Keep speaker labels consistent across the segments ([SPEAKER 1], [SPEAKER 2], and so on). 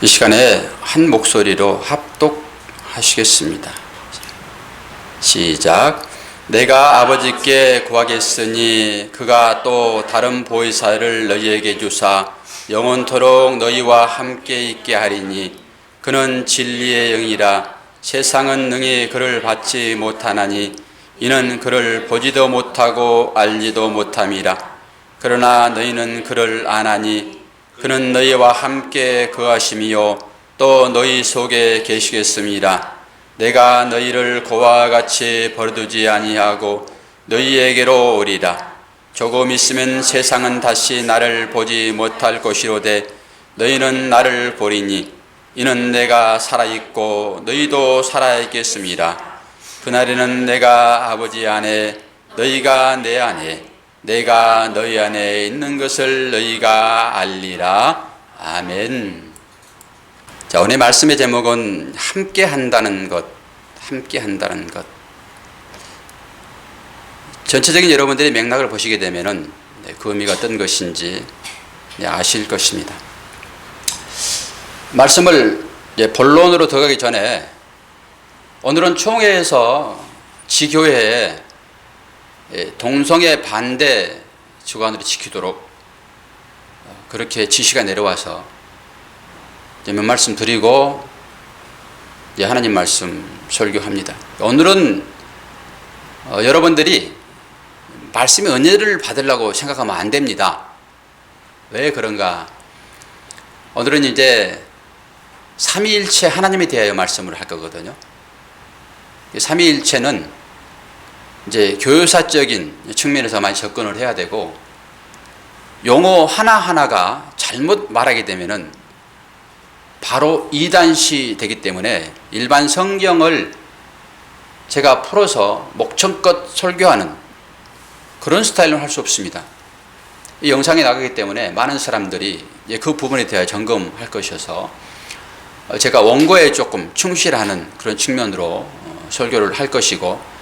[SPEAKER 1] 이 시간에 한 목소리로 합독하시겠습니다. 시작. 내가 아버지께 구하겠으니 그가 또 다른 보혜사를 너희에게 주사 영원토록 너희와 함께 있게 하리니 그는 진리의 영이라. 세상은 능히 그를 받지 못하나니 이는 그를 보지도 못하고 알지도 못함이라. 그러나 너희는 그를 아나니 그는 너희와 함께 거하심이요 또 너희 속에 계시겠음이라. 내가 너희를 고와 같이 버려두지 아니하고 너희에게로 오리라. 조금 있으면 세상은 다시 나를 보지 못할 것이로되 너희는 나를 보리니 이는 내가 살아있고 너희도 살아있겠음이라. 그날에는 내가 아버지 안에 너희가 내 안에 내가 너희 안에 있는 것을 너희가 알리라. 아멘. 자, 오늘 말씀의 제목은 함께 한다는 것, 함께 한다는 것. 전체적인 여러분들이 맥락을 보시게 되면은 그 의미가 어떤 것인지 아실 것입니다. 말씀을 본론으로 들어가기 전에 오늘은 총회에서 지교회에 동성애 반대 주관으로 지키도록 그렇게 지시가 내려와서 몇 말씀 드리고 하나님 말씀 설교합니다. 오늘은 여러분들이 말씀의 은혜를 받으려고 생각하면 안 됩니다. 왜 그런가? 오늘은 이제 삼위일체 하나님에 대하여 말씀을 할 거거든요. 삼위일체는 이제 교육사적인 측면에서 많이 접근을 해야 되고, 용어 하나하나가 잘못 말하게 되면은 바로 이단시 되기 때문에 일반 성경을 제가 풀어서 목청껏 설교하는 그런 스타일로 할 수 없습니다. 이 영상이 나가기 때문에 많은 사람들이 그 부분에 대해 점검할 것이어서 제가 원고에 조금 충실하는 그런 측면으로 설교를 할 것이고,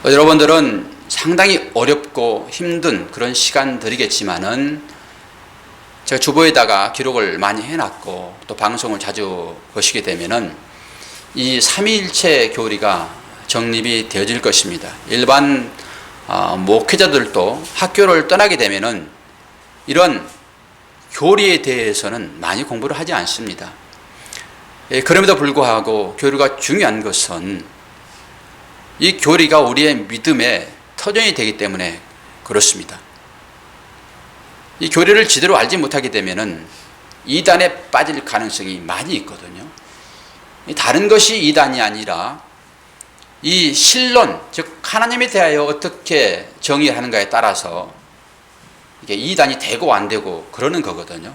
[SPEAKER 1] 여러분들은 상당히 어렵고 힘든 그런 시간들이겠지만은 제가 주보에다가 기록을 많이 해놨고 또 방송을 자주 보시게 되면은 이 삼위일체 교리가 정립이 되어질 것입니다. 일반 목회자들도 학교를 떠나게 되면은 이런 교리에 대해서는 많이 공부를 하지 않습니다. 그럼에도 불구하고 교리가 중요한 것은 이 교리가 우리의 믿음의 터전이 되기 때문에 그렇습니다. 이 교리를 제대로 알지 못하게 되면은 이단에 빠질 가능성이 많이 있거든요. 다른 것이 이단이 아니라 이 신론, 즉 하나님에 대하여 어떻게 정의하는가에 따라서 이게 이단이 되고 안 되고 그러는 거거든요.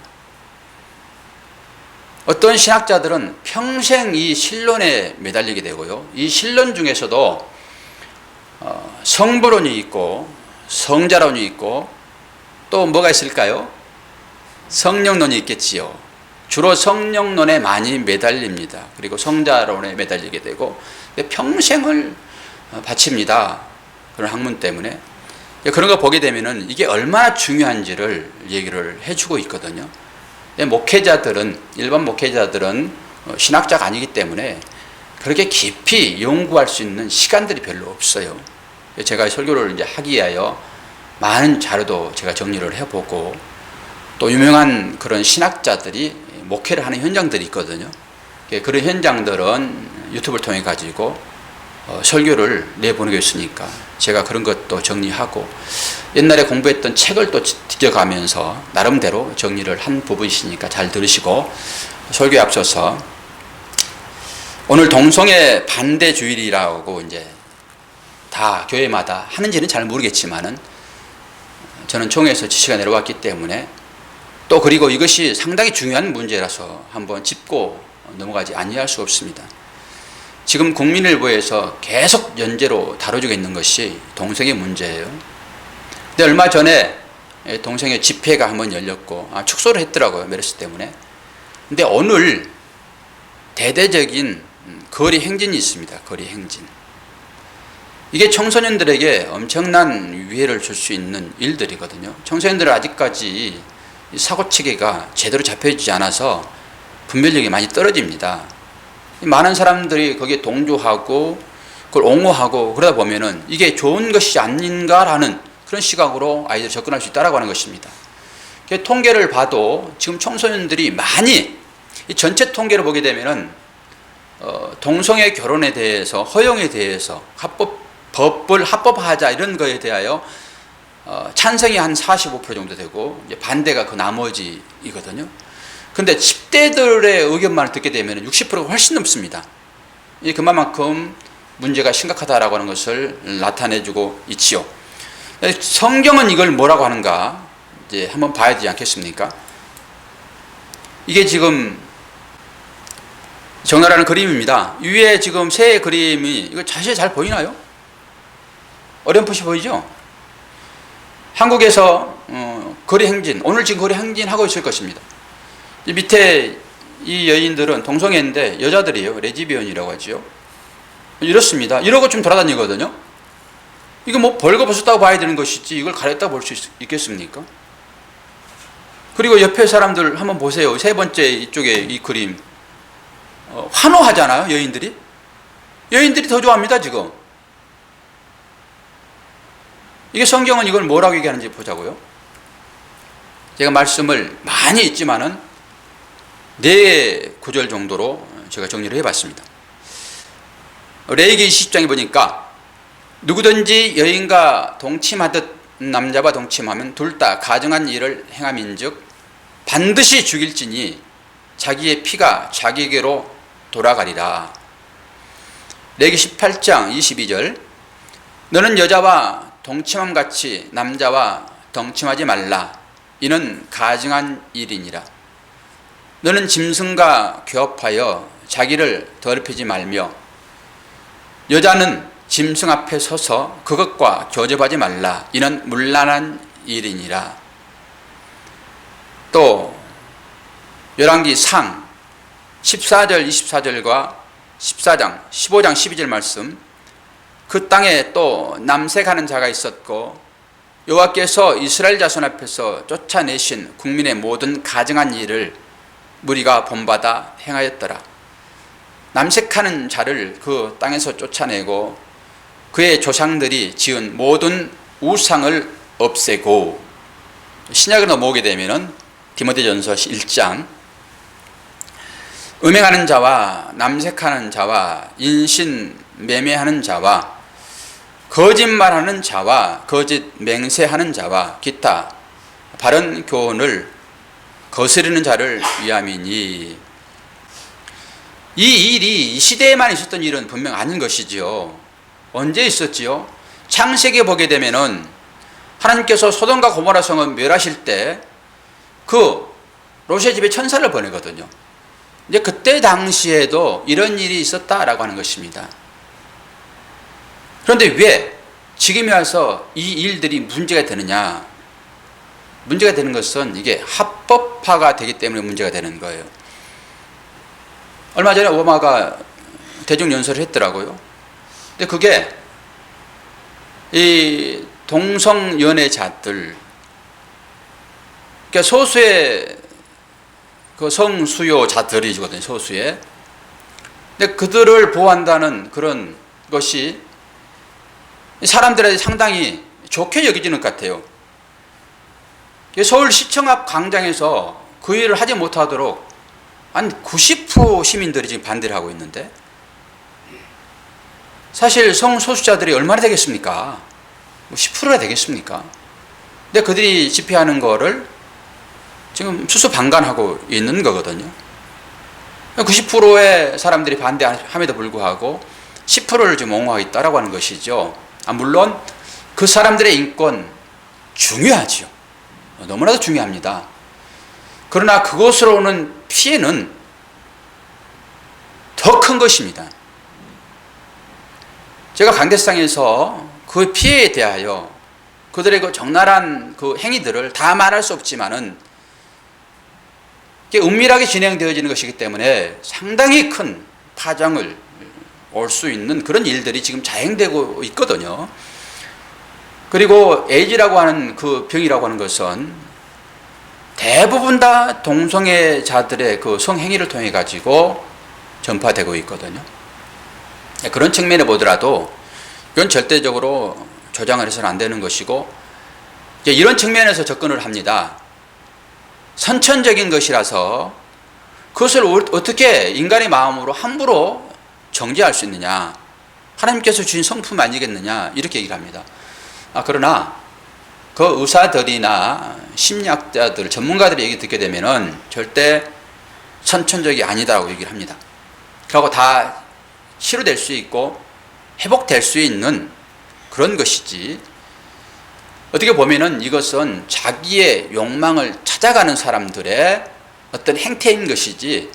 [SPEAKER 1] 어떤 신학자들은 평생 이 신론에 매달리게 되고요. 이 신론 중에서도 성부론이 있고 성자론이 있고 또 뭐가 있을까요? 성령론이 있겠지요. 주로 성령론에 많이 매달립니다. 그리고 성자론에 매달리게 되고 평생을 바칩니다. 그런 학문 때문에. 그런 거 보게 되면은 이게 얼마나 중요한지를 얘기를 해주고 있거든요. 목회자들은, 일반 목회자들은 신학자가 아니기 때문에 그렇게 깊이 연구할 수 있는 시간들이 별로 없어요. 제가 설교를 이제 하기 위하여 많은 자료도 제가 정리를 해보고 또 유명한 그런 신학자들이 목회를 하는 현장들이 있거든요. 그런 현장들은 유튜브를 통해 가지고 설교를 내보내고 있으니까 제가 그런 것도 정리하고 옛날에 공부했던 책을 또 뒤져가면서 나름대로 정리를 한 부분이시니까 잘 들으시고, 설교에 앞서서 오늘 동성애 반대 주일이라고 이제 다 교회마다 하는지는 잘 모르겠지만은 저는 총회에서 지시가 내려왔기 때문에 또 그리고 이것이 상당히 중요한 문제라서 한번 짚고 넘어가지 아니할 수 없습니다. 지금 국민일보에서 계속 연재로 다뤄지고 있는 것이 동성애 문제예요. 근데 얼마 전에 동성애 집회가 한번 열렸고 축소를 했더라고요. 메르스 때문에. 근데 오늘 대대적인 거리 행진이 있습니다. 거리 행진. 이게 청소년들에게 엄청난 위해를 줄 수 있는 일들이거든요. 청소년들은 아직까지 사고체계가 제대로 잡혀지지 않아서 분별력이 많이 떨어집니다. 많은 사람들이 거기에 동조하고 그걸 옹호하고 그러다 보면은 이게 좋은 것이 아닌가라는 그런 시각으로 아이들이 접근할 수 있다라고 하는 것입니다. 통계를 봐도 지금 청소년들이 많이 이 전체 통계를 보게 되면은 동성애 결혼에 대해서 허용에 대해서 법을 합법화하자 이런 거에 대하여 찬성이 한 45% 정도 되고 이제 반대가 그 나머지이거든요. 근데 10대들의 의견만을 듣게 되면 60%가 훨씬 넘습니다. 이 그만큼 문제가 심각하다라고 하는 것을 나타내주고 있지요. 성경은 이걸 뭐라고 하는가 이제 한번 봐야 되지 않겠습니까? 이게 지금 적나라한 그림입니다. 위에 지금 새 그림이 이거 자세히 잘 보이나요? 어렴풋이 보이죠? 한국에서 거리 행진, 오늘 지금 거리 행진하고 있을 것입니다. 이 밑에 이 여인들은 동성애인데 여자들이에요. 레즈비언이라고 하죠. 이렇습니다. 이러고 좀 돌아다니거든요. 이거 뭐 벌거벗었다고 봐야 되는 것이지 이걸 가렸다고 볼 수 있겠습니까? 그리고 옆에 사람들 한번 보세요. 세 번째 이쪽에 이 그림. 환호하잖아요. 여인들이. 여인들이 더 좋아합니다. 지금. 이게 성경은 이걸 뭐라고 얘기하는지 보자고요. 제가 말씀을 많이 있지만은 4구절 정도로 제가 정리를 해봤습니다. 레위기 20장에 보니까 누구든지 여인과 동침하듯 남자와 동침하면 둘 다 가증한 일을 행함인즉 반드시 죽일지니 자기의 피가 자기에게로 돌아가리라. 레위기 18장 22절 너는 여자와 동침함같이 남자와 동침하지 말라. 이는 가증한 일이니라. 너는 짐승과 교합하여 자기를 더럽히지 말며 여자는 짐승 앞에 서서 그것과 교접하지 말라. 이는 문란한 일이니라. 또 열왕기 상 14절 24절과 14장 15장 12절 말씀 그 땅에 또 남색하는 자가 있었고 여호와께서 이스라엘 자손 앞에서 쫓아내신 국민의 모든 가증한 일을 무리가 본받아 행하였더라. 남색하는 자를 그 땅에서 쫓아내고 그의 조상들이 지은 모든 우상을 없애고 신약을 넘어오게 되면은 디모데전서 1장 음행하는 자와 남색하는 자와 인신 매매하는 자와 거짓말하는 자와 거짓 맹세하는 자와 기타 바른 교훈을 거스르는 자를 위함이니 이 일이 이 시대에만 있었던 일은 분명 아닌 것이지요. 언제 있었지요? 창세기에 보게 되면은 하나님께서 소돔과 고모라 성을 멸하실 때 그 롯의 집에 천사를 보내거든요. 이제 그때 당시에도 이런 일이 있었다라고 하는 것입니다. 그런데 왜 지금에 와서 이 일들이 문제가 되느냐? 문제가 되는 것은 이게 합법화가 되기 때문에 문제가 되는 거예요. 얼마 전에 오바마가 대중연설을 했더라고요. 근데 그게 이 동성연애자들, 그러니까 소수의 그 성수요자들이거든요, 소수의. 근데 그들을 보호한다는 그런 것이 사람들에게 상당히 좋게 여겨지는 것 같아요. 서울시청 앞 광장에서 그 일을 하지 못하도록 한 90% 시민들이 지금 반대를 하고 있는데 사실 성소수자들이 얼마나 되겠습니까? 10%나 되겠습니까? 근데 그들이 집회하는 거를 지금 수수방관하고 있는 거거든요. 90%의 사람들이 반대함에도 불구하고 10%를 지금 옹호하고 있다고 하는 것이죠. 물론 그 사람들의 인권 중요하죠. 너무나도 중요합니다. 그러나 그것으로 오는 피해는 더 큰 것입니다. 제가 강대상에서 그 피해에 대하여 그들의 그 적나라한 그 행위들을 다 말할 수 없지만은 은밀하게 진행되어지는 것이기 때문에 상당히 큰 파장을 올 수 있는 그런 일들이 지금 자행되고 있거든요. 그리고 에이즈라고 하는 그 병이라고 하는 것은 대부분 다 동성애자들의 그 성행위를 통해 가지고 전파되고 있거든요. 그런 측면에 보더라도 이건 절대적으로 조장을 해서는 안 되는 것이고, 이제 이런 측면에서 접근을 합니다. 선천적인 것이라서 그것을 어떻게 인간의 마음으로 함부로 정죄할 수 있느냐, 하나님께서 주신 성품 아니겠느냐, 이렇게 얘기를 합니다. 그러나 그 의사들이나 심리학자들, 전문가들의 얘기 듣게 되면은 절대 선천적이 아니다라고 얘기를 합니다. 그리고 다 치료될 수 있고 회복될 수 있는 그런 것이지, 어떻게 보면은 이것은 자기의 욕망을 찾아가는 사람들의 어떤 행태인 것이지,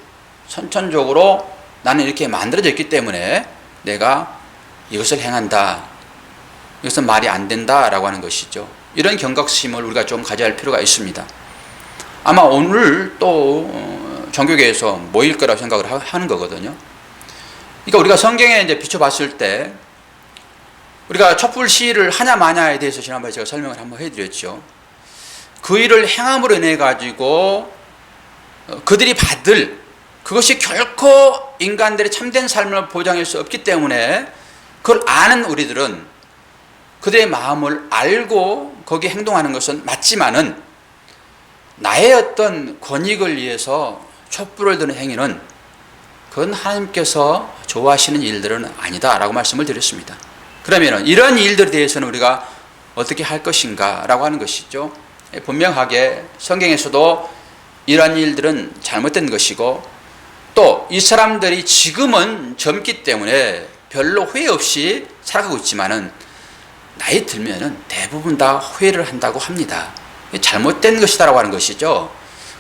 [SPEAKER 1] 선천적으로 나는 이렇게 만들어져 있기 때문에 내가 이것을 행한다, 이것은 말이 안 된다라고 하는 것이죠. 이런 경각심을 우리가 좀 가져야 할 필요가 있습니다. 아마 오늘 또 종교계에서 모일 거라고 생각을 하는 거거든요. 그러니까 우리가 성경에 이제 비춰봤을 때, 우리가 촛불 시위를 하냐 마냐에 대해서 지난번에 제가 설명을 한번 해드렸죠. 그 일을 행함으로 인해 가지고 그들이 받을 그것이 결코 인간들의 참된 삶을 보장할 수 없기 때문에, 그걸 아는 우리들은 그들의 마음을 알고 거기에 행동하는 것은 맞지만은, 나의 어떤 권익을 위해서 촛불을 드는 행위는 그건 하나님께서 좋아하시는 일들은 아니다라고 말씀을 드렸습니다. 그러면 이런 일들에 대해서는 우리가 어떻게 할 것인가 라고 하는 것이죠. 분명하게 성경에서도 이런 일들은 잘못된 것이고, 또 이 사람들이 지금은 젊기 때문에 별로 후회 없이 살아가고 있지만은 나이 들면은 대부분 다 후회를 한다고 합니다. 잘못된 것이다라고 하는 것이죠.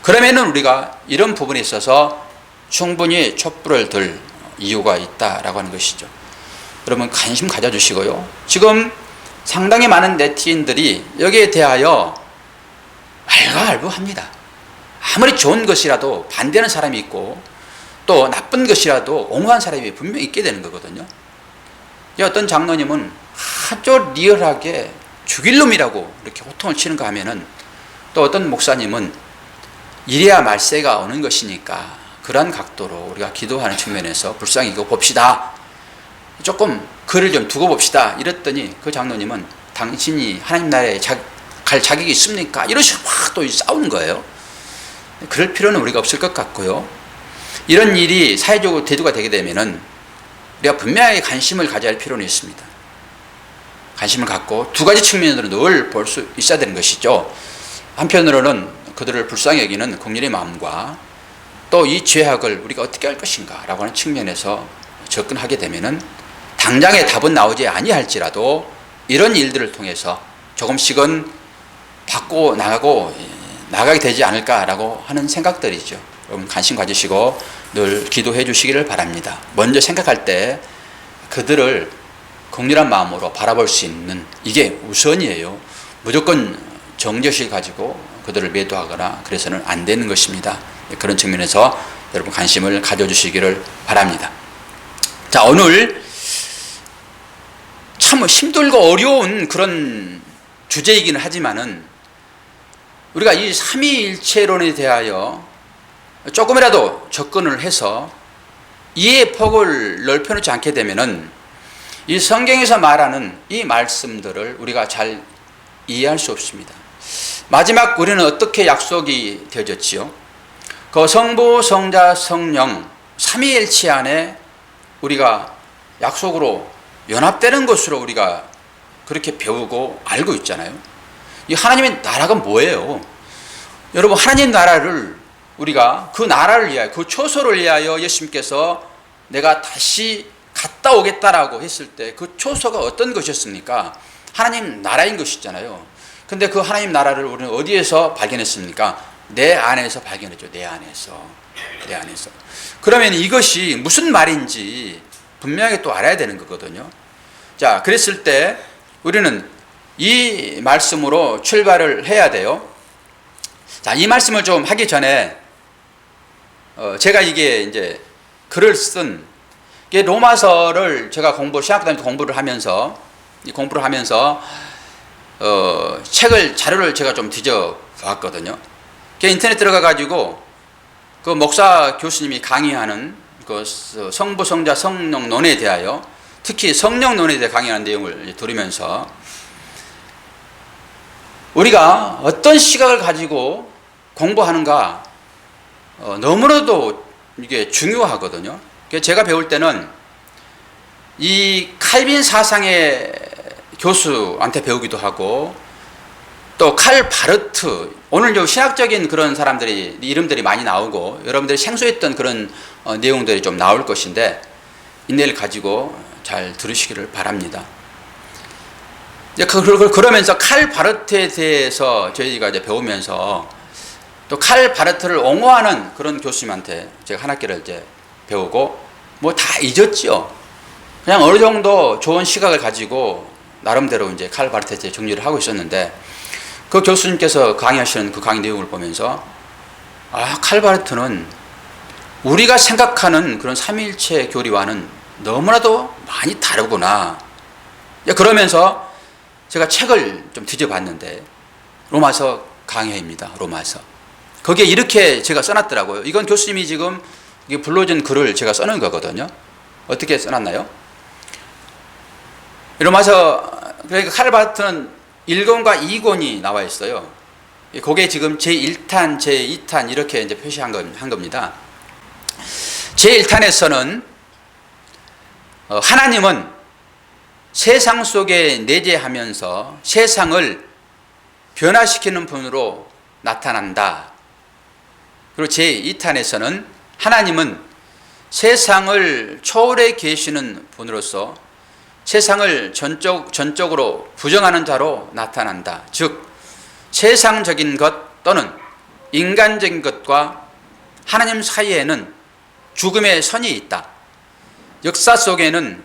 [SPEAKER 1] 그러면은 우리가 이런 부분에 있어서 충분히 촛불을 들 이유가 있다라고 하는 것이죠. 여러분 관심 가져주시고요. 지금 상당히 많은 네티즌들이 여기에 대하여 알가알부합니다. 아무리 좋은 것이라도 반대하는 사람이 있고, 또 나쁜 것이라도 옹호한 사람이 분명히 있게 되는 거거든요. 어떤 장로님은 아주 리얼하게 죽일 놈이라고 이렇게 호통을 치는 거 하면은, 또 어떤 목사님은 이래야 말세가 오는 것이니까 그러한 각도로 우리가 기도하는 측면에서 불쌍히 이거 봅시다, 조금 글을 좀 두고 봅시다 이랬더니, 그 장로님은 당신이 하나님 나라에 갈 자격이 있습니까? 이런 식으로 막 또 싸우는 거예요. 그럴 필요는 우리가 없을 것 같고요. 이런 일이 사회적으로 대두가 되게 되면은 우리가 분명하게 관심을 가져야 할 필요는 있습니다. 관심을 갖고 두 가지 측면으로 늘 볼 수 있어야 되는 것이죠. 한편으로는 그들을 불쌍히 여기는 국민의 마음과, 또 이 죄악을 우리가 어떻게 할 것인가 라고 하는 측면에서 접근하게 되면은 당장의 답은 나오지 아니할지라도 이런 일들을 통해서 조금씩은 바꿔 나가게 되지 않을까라고 하는 생각들이죠. 여러분 관심 가지시고 늘 기도해 주시기를 바랍니다. 먼저 생각할 때 그들을 긍휼한 마음으로 바라볼 수 있는, 이게 우선이에요. 무조건 정죄실 가지고 그들을 매도하거나 그래서는 안 되는 것입니다. 그런 측면에서 여러분 관심을 가져주시기를 바랍니다. 자, 오늘 참 힘들고 어려운 그런 주제이기는 하지만은, 우리가 이 삼위일체론에 대하여 조금이라도 접근을 해서 이해의 폭을 넓혀놓지 않게 되면은 이 성경에서 말하는 이 말씀들을 우리가 잘 이해할 수 없습니다. 마지막 우리는 어떻게 약속이 되어졌지요? 그 성부, 성자, 성령 삼위일체 안에 우리가 약속으로 연합되는 것으로 우리가 그렇게 배우고 알고 있잖아요. 이 하나님의 나라가 뭐예요? 여러분, 하나님 나라를 우리가 그 나라를 위하여, 그 초소를 위하여 예수님께서 내가 다시 갔다 오겠다라고 했을 때 그 초소가 어떤 것이었습니까? 하나님 나라인 것이잖아요. 근데 그 하나님 나라를 우리는 어디에서 발견했습니까? 내 안에서 발견했죠. 내 안에서. 그러면 이것이 무슨 말인지 분명하게 또 알아야 되는 거거든요. 자, 그랬을 때 우리는 이 말씀으로 출발을 해야 돼요. 자, 이 말씀을 좀 하기 전에 제가 이게 이제 글을 쓴 이게 로마서를 제가 신학부터 공부를 하면서 책을 자료를 제가 좀 뒤져 봤거든요. 인터넷 들어가 가지고 그 목사 교수님이 강의하는 그 성부, 성자, 성령론에 대하여, 특히 성령론에 대해 강의하는 내용을 들으면서 우리가 어떤 시각을 가지고 공부하는가 너무나도 이게 중요하거든요. 제가 배울 때는 이 칼빈 사상의 교수한테 배우기도 하고, 또 칼 바르트, 오늘 좀 신학적인 그런 사람들이 이름들이 많이 나오고 여러분들이 생소했던 그런 내용들이 좀 나올 것인데, 인내를 가지고 잘 들으시기를 바랍니다. 그러면서 칼 바르트에 대해서 저희가 이제 배우면서, 또 칼 바르트를 옹호하는 그런 교수님한테 제가 한 학기를 이제 배우고, 뭐 다 잊었죠. 그냥 어느 정도 좋은 시각을 가지고 나름대로 이제 칼 바르트에 대해 정리를 하고 있었는데, 그 교수님께서 강의하시는 그 강의 내용을 보면서, 칼 바르트는 우리가 생각하는 그런 삼위일체 교리와는 너무나도 많이 다르구나. 그러면서 제가 책을 좀 뒤져봤는데, 로마서 강해입니다. 로마서. 거기에 이렇게 제가 써놨더라고요. 이건 교수님이 지금 불러준 글을 제가 써놓은 거거든요. 어떻게 써놨나요? 로마서, 그러니까 칼 바르트는 1권과 2권이 나와 있어요. 그게 지금 제1탄, 제2탄 이렇게 이제 표시한 겁니다. 제1탄에서는 하나님은 세상 속에 내재하면서 세상을 변화시키는 분으로 나타난다. 그리고 제2탄에서는 하나님은 세상을 초월해 계시는 분으로서 세상을 전적으로 부정하는 자로 나타난다. 즉 세상적인 것 또는 인간적인 것과 하나님 사이에는 죽음의 선이 있다. 역사 속에는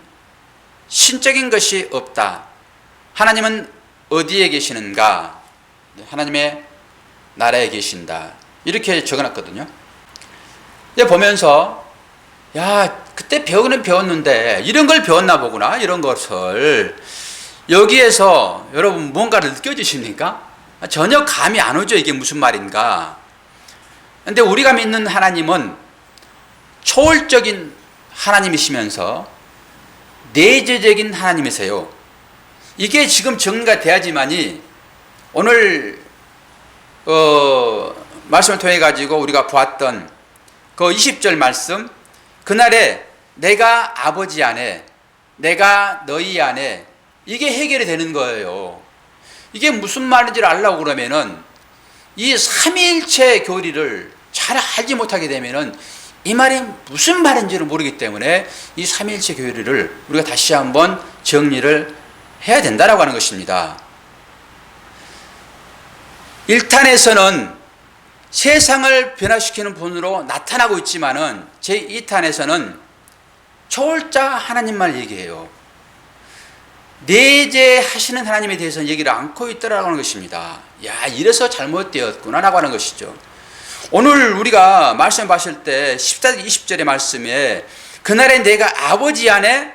[SPEAKER 1] 신적인 것이 없다. 하나님은 어디에 계시는가? 하나님의 나라에 계신다. 이렇게 적어놨거든요. 보면서 그때 배우는 배웠는데 이런 걸 배웠나 보구나, 이런 것을. 여기에서 여러분 뭔가를 느껴지십니까? 전혀 감이 안 오죠. 이게 무슨 말인가. 근데 우리가 믿는 하나님은 초월적인 하나님이시면서 내재적인 하나님이세요. 이게 지금 정리가 돼야지만이 오늘 말씀을 통해 가지고 우리가 보았던 그 20절 말씀, 그날에 내가 아버지 안에, 내가 너희 안에, 이게 해결이 되는 거예요. 이게 무슨 말인지를 알려고 그러면은 이 삼위일체 교리를 잘 알지 못하게 되면은 이 말이 무슨 말인지를 모르기 때문에 이 삼위일체 교리를 우리가 다시 한번 정리를 해야 된다라고 하는 것입니다. 1탄에서는 세상을 변화시키는 분으로 나타나고 있지만은 제2탄에서는 초월자 하나님만 얘기해요. 내재하시는 하나님에 대해서는 얘기를 않고 있더라고 하는 것입니다. 이래서 잘못되었구나라고 하는 것이죠. 오늘 우리가 말씀 봤을 때 14절 20절의 말씀에 그날에 내가 아버지 안에,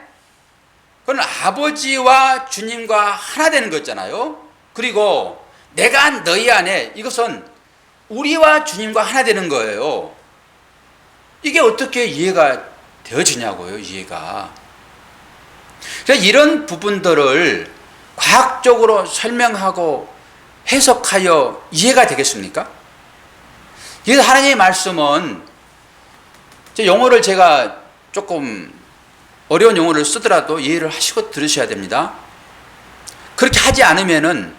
[SPEAKER 1] 그건 아버지와 주님과 하나 되는 거잖아요. 그리고 내가 너희 안에, 이것은 우리와 주님과 하나 되는 거예요. 이게 어떻게 이해가 되어지냐고요, 이해가. 그래서 이런 부분들을 과학적으로 설명하고 해석하여 이해가 되겠습니까? 그래서 하나님의 말씀은, 용어를 제가 조금 어려운 용어를 쓰더라도 이해를 하시고 들으셔야 됩니다. 그렇게 하지 않으면은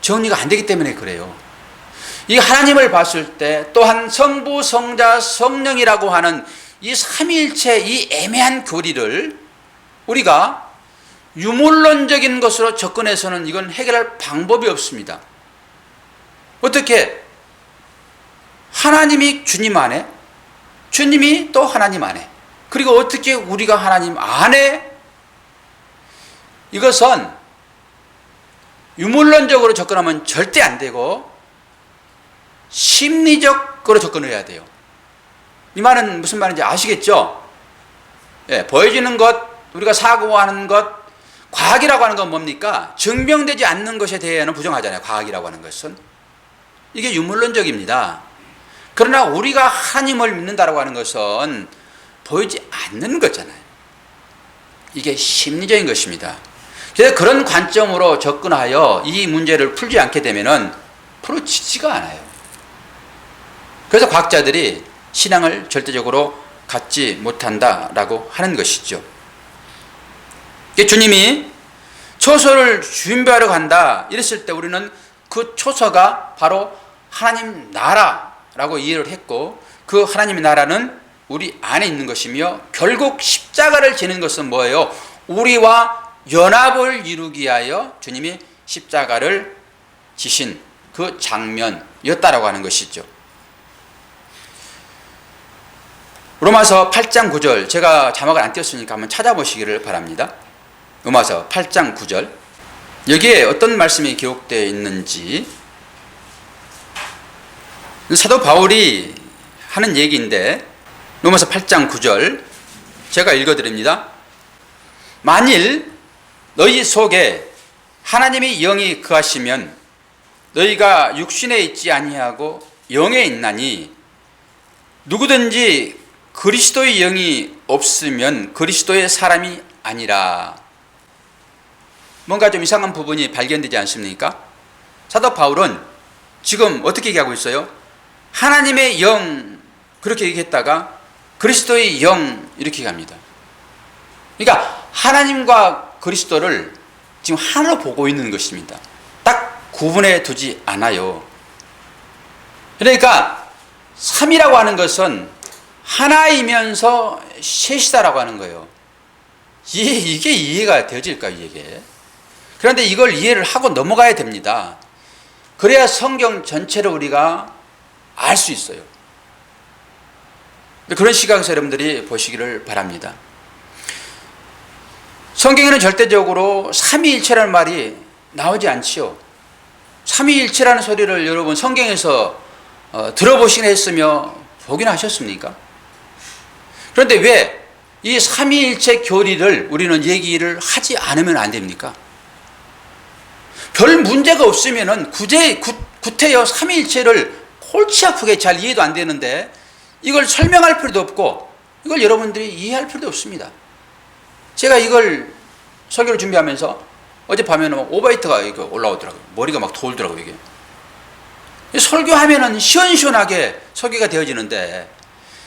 [SPEAKER 1] 정리가 안 되기 때문에 그래요. 이 하나님을 봤을 때 또한 성부, 성자, 성령이라고 하는 이 삼위일체 이 애매한 교리를 우리가 유물론적인 것으로 접근해서는 이건 해결할 방법이 없습니다. 어떻게? 하나님이 주님 안에, 주님이 또 하나님 안에, 그리고 어떻게 우리가 하나님 안에, 이것은 유물론적으로 접근하면 절대 안 되고 심리적으로 접근해야 돼요. 이 말은 무슨 말인지 아시겠죠? 보여지는 것, 우리가 사고하는 것, 과학이라고 하는 건 뭡니까? 증명되지 않는 것에 대해서는 부정하잖아요. 과학이라고 하는 것은. 이게 유물론적입니다. 그러나 우리가 하나님을 믿는다라고 하는 것은 보이지 않는 거잖아요. 이게 심리적인 것입니다. 그래서 그런 관점으로 접근하여 이 문제를 풀지 않게 되면은 풀어지지가 않아요. 그래서 과학자들이 신앙을 절대적으로 갖지 못한다라고 하는 것이죠. 주님이 초소를 준비하러 간다 이랬을 때 우리는 그 초소가 바로 하나님 나라라고 이해를 했고, 그 하나님의 나라는 우리 안에 있는 것이며 결국 십자가를 지는 것은 뭐예요? 우리와 연합을 이루기 위하여 주님이 십자가를 지신 그 장면이었다라고 하는 것이죠. 로마서 8장 9절, 제가 자막을 안 띄웠으니까 한번 찾아보시기를 바랍니다. 로마서 8장 9절, 여기에 어떤 말씀이 기록되어 있는지 사도 바울이 하는 얘기인데, 로마서 8장 9절 제가 읽어드립니다. 만일 너희 속에 하나님의 영이 거하시면 너희가 육신에 있지 아니하고 영에 있나니, 누구든지 그리스도의 영이 없으면 그리스도의 사람이 아니라. 뭔가 좀 이상한 부분이 발견되지 않습니까? 사도 바울은 지금 어떻게 얘기하고 있어요? 하나님의 영 그렇게 얘기했다가 그리스도의 영 이렇게 얘기합니다. 그러니까 하나님과 그리스도를 지금 하나로 보고 있는 것입니다. 딱 구분해 두지 않아요. 그러니까 삼이라고 하는 것은 하나이면서 셋이다라고 하는 거예요. 이게 이해가 되어질까요, 이게? 그런데 이걸 이해를 하고 넘어가야 됩니다. 그래야 성경 전체를 우리가 알 수 있어요. 그런 시각에서 여러분들이 보시기를 바랍니다. 성경에는 절대적으로 삼위일체라는 말이 나오지 않지요. 삼위일체라는 소리를 여러분 성경에서 들어보시긴 했으며 보긴 하셨습니까? 그런데 왜 이 삼위일체 교리를 우리는 얘기를 하지 않으면 안 됩니까? 별 문제가 없으면은 구태여 삼위일체를 골치 아프게 잘 이해도 안 되는데 이걸 설명할 필요도 없고 이걸 여러분들이 이해할 필요도 없습니다. 제가 이걸 설교를 준비하면서 어젯밤에는 오바이트가 이렇게 올라오더라고요. 머리가 막 돌더라고요, 이게. 설교하면은 시원시원하게 설교가 되어지는데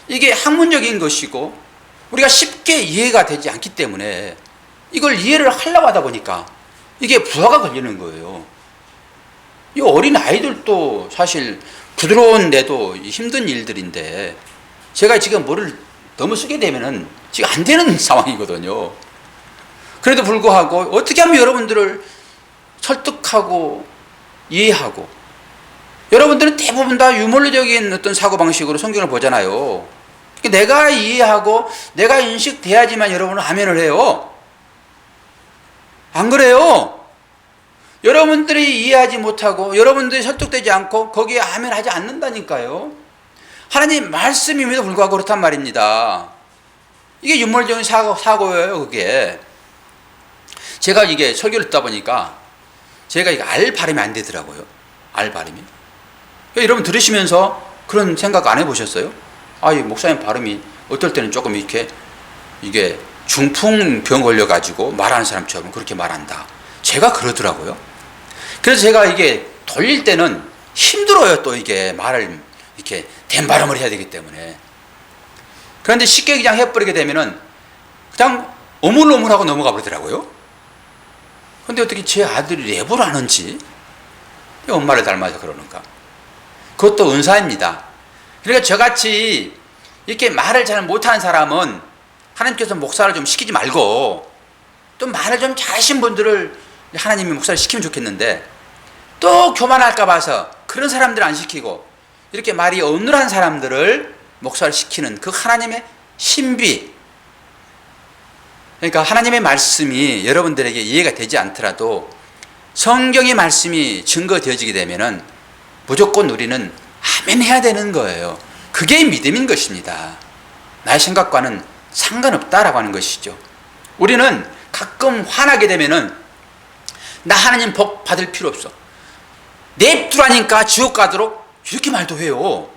[SPEAKER 1] 이게 학문적인 것이고 우리가 쉽게 이해가 되지 않기 때문에 이걸 이해를 하려고 하다 보니까 이게 부하가 걸리는 거예요. 이 어린 아이들도 사실 부드러운데도 힘든 일들인데 제가 지금 뭐를 너무 쓰게 되면은 지금 안 되는 상황이거든요. 그래도 불구하고 어떻게 하면 여러분들을 설득하고 이해하고, 여러분들은 대부분 다 유물적인 어떤 사고방식으로 성경을 보잖아요. 내가 이해하고 내가 인식돼야지만 여러분은 아멘을 해요. 안 그래요? 여러분들이 이해하지 못하고 여러분들이 설득되지 않고 거기에 아멘 하지 않는다니까요. 하나님 말씀임에도 불구하고 그렇단 말입니다. 이게 유물적인 사고예요, 그게. 제가 이게 설교를 듣다 보니까 제가 이게 알 발음이 안 되더라고요. 알 발음이. 여러분 들으시면서 그런 생각 안 해보셨어요? 이 목사님 발음이 어떨 때는 조금 이게 중풍병 걸려가지고 말하는 사람처럼 그렇게 말한다. 제가 그러더라고요. 그래서 제가 이게 돌릴 때는 힘들어요, 또 이게 말을 이렇게 된 발음을 해야 되기 때문에. 그런데 쉽게 그냥 해버리게 되면은 그냥 오물오물하고 넘어가 버리더라고요. 근데 어떻게 제 아들이 랩을 하는지, 엄마를 닮아서 그러는가. 그것도 은사입니다. 그러니까 저같이 이렇게 말을 잘 못하는 사람은 하나님께서 목사를 좀 시키지 말고 또 말을 좀 잘하신 분들을 하나님이 목사를 시키면 좋겠는데 또 교만할까 봐서 그런 사람들 안 시키고 이렇게 말이 어눌한 사람들을 목사를 시키는 그 하나님의 신비. 그러니까 하나님의 말씀이 여러분들에게 이해가 되지 않더라도 성경의 말씀이 증거되어지게 되면은 무조건 우리는 아멘 해야 되는 거예요. 그게 믿음인 것입니다. 나의 생각과는 상관없다라고 하는 것이죠. 우리는 가끔 화나게 되면은 나 하나님 복 받을 필요 없어, 냅두라니까 지옥 가도록 이렇게 말도 해요.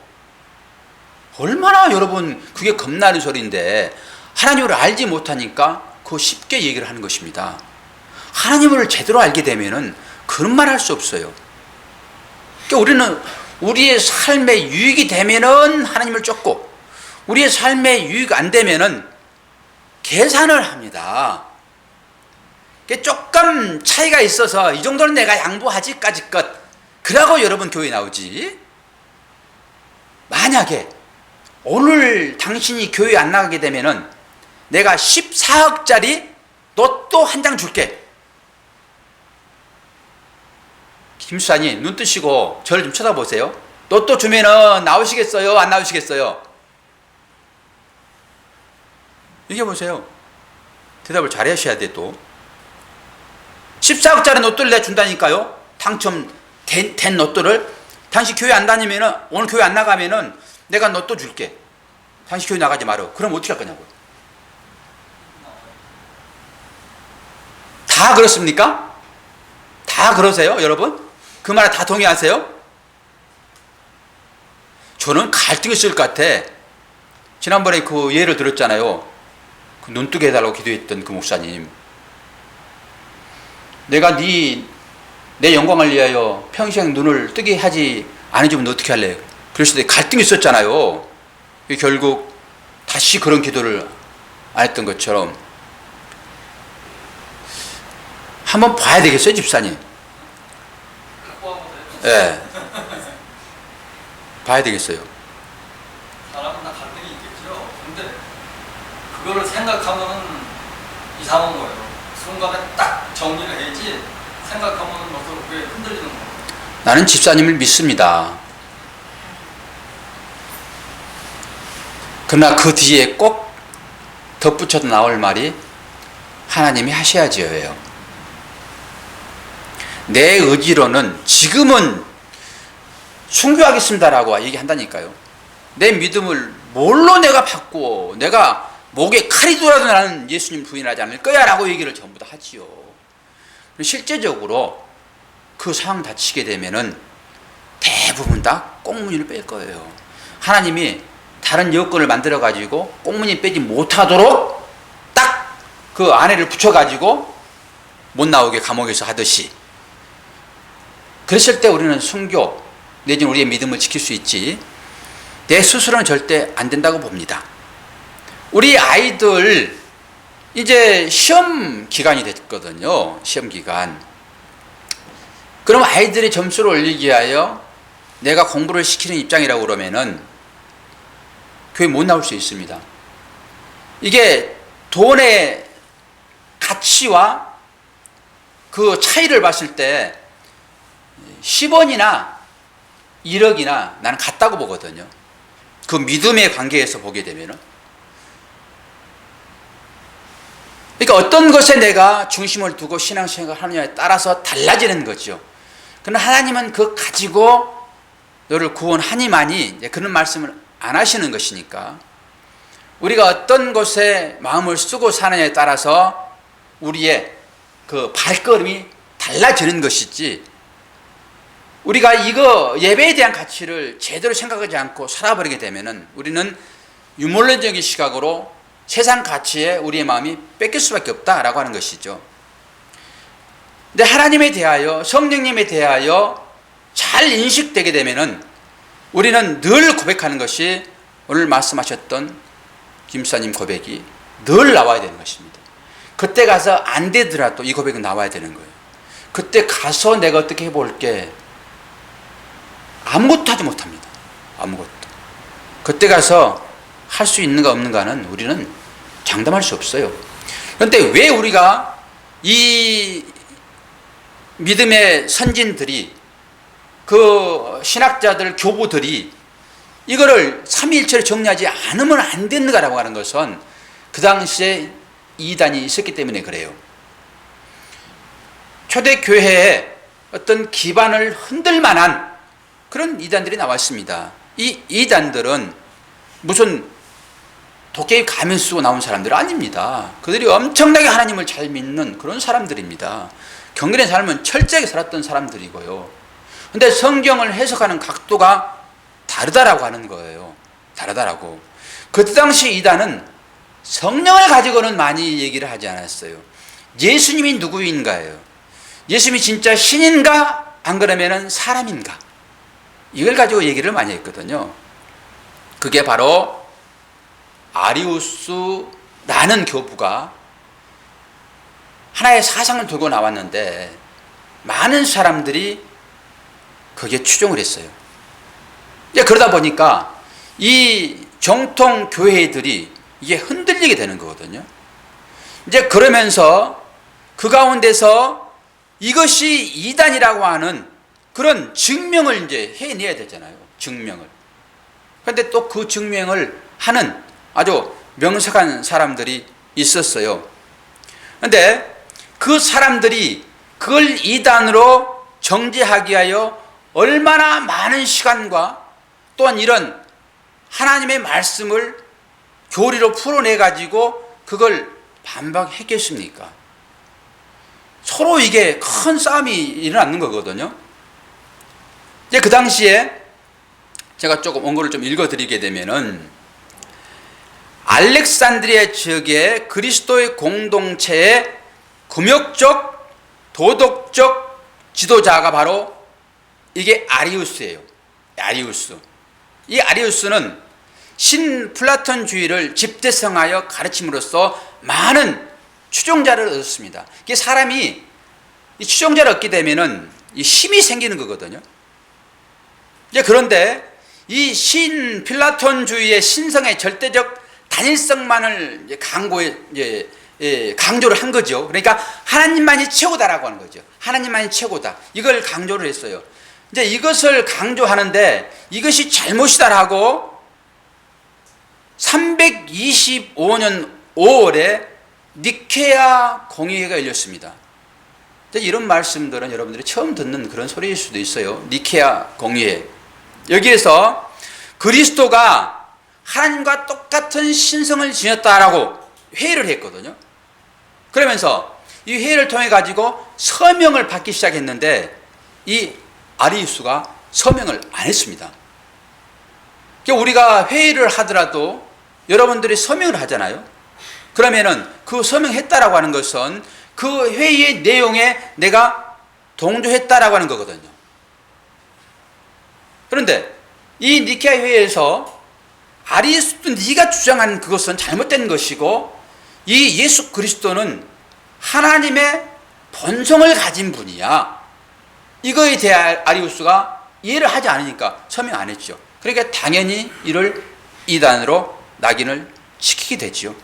[SPEAKER 1] 얼마나 여러분 그게 겁나는 소리인데 하나님을 알지 못하니까 그거 쉽게 얘기를 하는 것입니다. 하나님을 제대로 알게 되면은 그런 말 할 수 없어요. 그러니까 우리는 우리의 삶에 유익이 되면은 하나님을 쫓고 우리의 삶에 유익 안 되면은 계산을 합니다. 조금 차이가 있어서 이 정도는 내가 양보하지까지 것. 그러고 여러분 교회 나오지. 만약에 오늘 당신이 교회 안 나가게 되면은 내가 14억짜리 로또 한 장 줄게. 김수사님 눈 뜨시고 저를 좀 쳐다보세요. 로또 주면은 나오시겠어요? 안 나오시겠어요? 얘기해보세요. 대답을 잘 하셔야 돼. 또 14억짜리 로또를 내가 준다니까요. 당첨된 로또를. 당신 교회 안 다니면은, 오늘 교회 안 나가면은 내가 로또 줄게. 당신 교회 나가지 마라. 그럼 어떻게 할 거냐고요. 다 그렇습니까? 다 그러세요 여러분? 그 말에 다 동의하세요? 저는 갈등이 있을 것 같아. 지난번에 그 예를 들었잖아요. 그 눈뜨게 해달라고 기도했던 그 목사님. 내가 내 영광을 위하여 평생 눈을 뜨게 하지 않으면 어떻게 할래? 그랬을 때 갈등이 있었잖아요. 결국 다시 그런 기도를 안 했던 것처럼 한번 봐야 되겠어요, 집사님? 예. 네. 봐야 되겠어요.
[SPEAKER 2] 사람은 다 갈등이 있겠죠. 근데 그거를 생각하면은 이상한 거예요. 순간에 딱 정리를 해야지 생각하면은 뭐 그게 흔들리는 거예요.
[SPEAKER 1] 나는 집사님을 믿습니다. 그러나 그 뒤에 꼭 덧붙여서 나올 말이 하나님이 하셔야지요. 내 의지로는 지금은 순교하겠습니다라고 얘기한다니까요. 내 믿음을 뭘로 내가 바꾸어 내가 목에 칼이 돌아도 나는 예수님 부인하지 않을 거야 라고 얘기를 전부 다 하지요. 실제적으로 그 상황 다치게 되면은 대부분 다 꽁무니를 뺄 거예요. 하나님이 다른 여건을 만들어 가지고 꽁무니 빼지 못하도록 딱 그 아내를 붙여 가지고 못 나오게 감옥에서 하듯이. 그랬을 때 우리는 순교 내지는 우리의 믿음을 지킬 수 있지, 내 스스로는 절대 안 된다고 봅니다. 우리 아이들 이제 시험 기간이 됐거든요. 시험 기간. 그럼 아이들의 점수를 올리기 위하여 내가 공부를 시키는 입장이라고 그러면은 교회 못 나올 수 있습니다. 이게 돈의 가치와 그 차이를 봤을 때 10원이나 1억이나 나는 같다고 보거든요. 그 믿음의 관계에서 보게 되면은. 그러니까 어떤 것에 내가 중심을 두고 신앙생활을 하느냐에 따라서 달라지는 거죠. 그러나 하나님은 그거 가지고 너를 구원하니만이 그런 말씀을 안 하시는 것이니까 우리가 어떤 것에 마음을 쓰고 사느냐에 따라서 우리의 그 발걸음이 달라지는 것이지, 우리가 이거 예배에 대한 가치를 제대로 생각하지 않고 살아버리게 되면은 우리는 유물론적인 시각으로 세상 가치에 우리의 마음이 뺏길 수밖에 없다라고 하는 것이죠. 근데 하나님에 대하여, 성령님에 대하여 잘 인식되게 되면은 우리는 늘 고백하는 것이 오늘 말씀하셨던 김사님 고백이 늘 나와야 되는 것입니다. 그때 가서 안 되더라도 이 고백은 나와야 되는 거예요. 그때 가서 내가 어떻게 해볼게. 아무것도 하지 못합니다. 아무것도. 그때 가서 할 수 있는가 없는가는 우리는 장담할 수 없어요. 그런데 왜 우리가 이 믿음의 선진들이, 그 신학자들, 교부들이 이거를 삼위일체로 정리하지 않으면 안 되는가라고 하는 것은 그 당시에 이단이 있었기 때문에 그래요. 초대교회에 어떤 기반을 흔들 만한 그런 이단들이 나왔습니다. 이 이단들은 무슨 도깨비 가면 쓰고 나온 사람들은 아닙니다. 그들이 엄청나게 하나님을 잘 믿는 그런 사람들입니다. 경건의 삶은 철저하게 살았던 사람들이고요. 그런데 성경을 해석하는 각도가 다르다라고 하는 거예요. 다르다라고. 그때 당시 이단은 성령을 가지고는 많이 얘기를 하지 않았어요. 예수님이 누구인가예요. 예수님이 진짜 신인가 안 그러면은 사람인가, 이걸 가지고 얘기를 많이 했거든요. 그게 바로 아리우스라는 교부가 하나의 사상을 들고 나왔는데 많은 사람들이 거기에 추종을 했어요. 이제 그러다 보니까 이 정통 교회들이 이게 흔들리게 되는 거거든요. 이제 그러면서 그 가운데서 이것이 이단이라고 하는 그런 증명을 이제 해내야 되잖아요. 증명을. 그런데 또 그 증명을 하는 아주 명석한 사람들이 있었어요. 그런데 그 사람들이 그걸 이단으로 정죄하기 위하여 얼마나 많은 시간과 또한 이런 하나님의 말씀을 교리로 풀어내 가지고 그걸 반박했겠습니까? 서로 이게 큰 싸움이 일어나는 거거든요. 이제 그 당시에 제가 조금 원고를 좀 읽어드리게 되면은, 알렉산드리아 지역의 그리스도의 공동체의 금욕적, 도덕적 지도자가 바로 이게 아리우스예요. 아리우스. 이 아리우스는 신플라톤주의를 집대성하여 가르침으로써 많은 추종자를 얻었습니다. 이게 사람이 이 추종자를 얻게 되면은 이 힘이 생기는 거거든요. 이제 그런데 이 신플라톤주의의 신성의 절대적 단일성만을 강조를 한 거죠. 그러니까 하나님만이 최고다라고 하는 거죠. 하나님만이 최고다. 이걸 강조를 했어요. 이제 이것을 강조하는데 이것이 잘못이다라고 325년 5월에 니케아 공의회가 열렸습니다. 이런 말씀들은 여러분들이 처음 듣는 그런 소리일 수도 있어요. 니케아 공의회. 여기에서 그리스도가 하나님과 똑같은 신성을 지녔다라고 회의를 했거든요. 그러면서 이 회의를 통해 가지고 서명을 받기 시작했는데 이 아리우스가 서명을 안 했습니다. 우리가 회의를 하더라도 여러분들이 서명을 하잖아요. 그러면은 그 서명했다라고 하는 것은 그 회의의 내용에 내가 동조했다라고 하는 거거든요. 그런데 이 니케아 회의에서 아리우스도 네가 주장하는 그것은 잘못된 것이고 이 예수 그리스도는 하나님의 본성을 가진 분이야. 이거에 대해 아리우스가 이해를 하지 않으니까 서명 안 했죠. 그러니까 당연히 이를 이단으로 낙인을 시키게 되지요.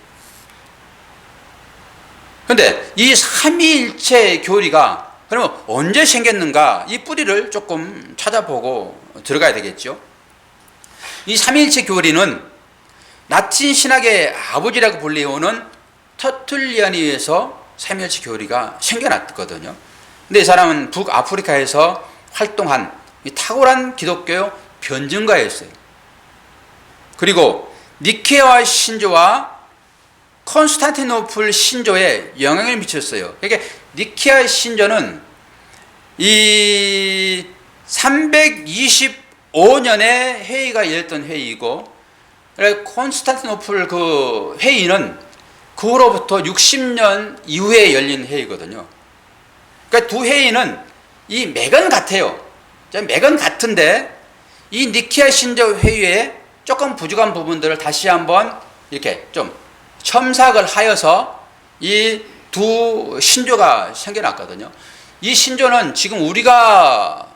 [SPEAKER 1] 그런데 이 삼위일체 교리가 그러면 언제 생겼는가, 이 뿌리를 조금 찾아보고 들어가야 되겠죠. 이 삼위일체 교리는 라틴 신학의 아버지라고 불리우는 터툴리안에 삼위일체 교리가 생겨났거든요. 근데 이 사람은 북아프리카에서 활동한 탁월한 기독교 변증가였어요. 그리고 니케아 신조와 콘스탄티노플 신조에 영향을 미쳤어요. 그러니까 니케아 신조는 이 325년에 회의가 열렸던 회의이고, 콘스탄티노플 그 회의는 그로부터 60년 이후에 열린 회의거든요. 그러니까 두 회의는 이 맥은 같아요. 맥은 같은데 이 니케아 신조 회의에 조금 부족한 부분들을 다시 한번 이렇게 좀 첨삭을 하여서 이 두 신조가 생겨났거든요. 이 신조는 지금 우리가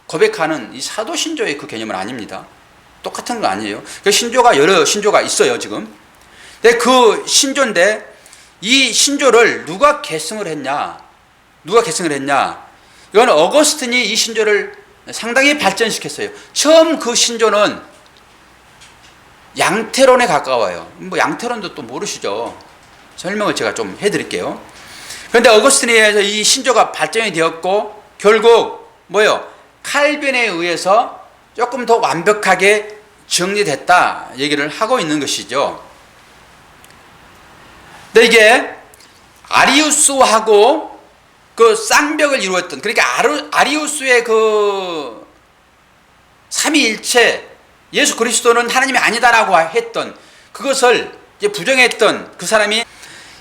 [SPEAKER 1] 고백하는 이 사도 신조의 그 개념은 아닙니다. 똑같은 거 아니에요. 그 신조가 여러 신조가 있어요, 지금. 근데 그 신조인데 이 신조를 누가 계승을 했냐? 이건 어거스틴이 이 신조를 상당히 발전시켰어요. 처음 그 신조는 양태론에 가까워요. 양태론도 또 모르시죠? 설명을 제가 좀 해드릴게요. 그런데 어거스틴에 의해서 이 신조가 발전이 되었고, 결국 칼빈에 의해서 조금 더 완벽하게 정리됐다 얘기를 하고 있는 것이죠. 근데 이게 아리우스하고 그 쌍벽을 이루었던, 그러니까 아리우스의 그 삼위일체 예수 그리스도는 하나님이 아니다라고 했던 그것을 이제 부정했던 그 사람이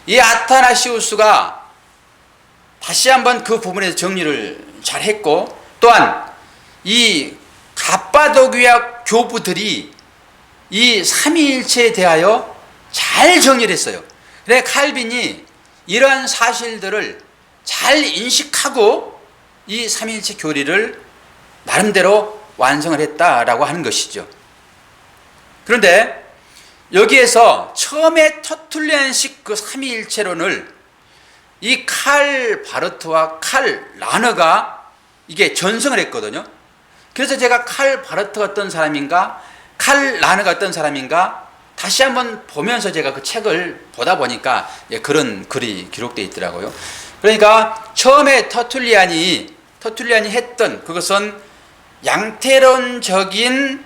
[SPEAKER 1] 이 아타나시우스가 다시 한번 그 부분에서 정리를 잘 했고, 또한 이 갑바도기아 교부들이 이 삼위일체에 대하여 잘 정리를 했어요. 그래 칼빈이 이러한 사실들을 잘 인식하고 이 삼위일체 교리를 나름대로 완성을 했다라고 하는 것이죠. 그런데 여기에서 처음에 터툴리안식 그 삼위일체론을 이 칼 바르트와 칼 라너가 이게 전승을 했거든요. 그래서 제가 칼 바르트가 어떤 사람인가, 칼 라너가 어떤 사람인가 다시 한번 보면서 제가 그 책을 보다 보니까 그런 글이 기록되어 있더라고요. 그러니까 처음에 터툴리안이 했던 그것은 양태론적인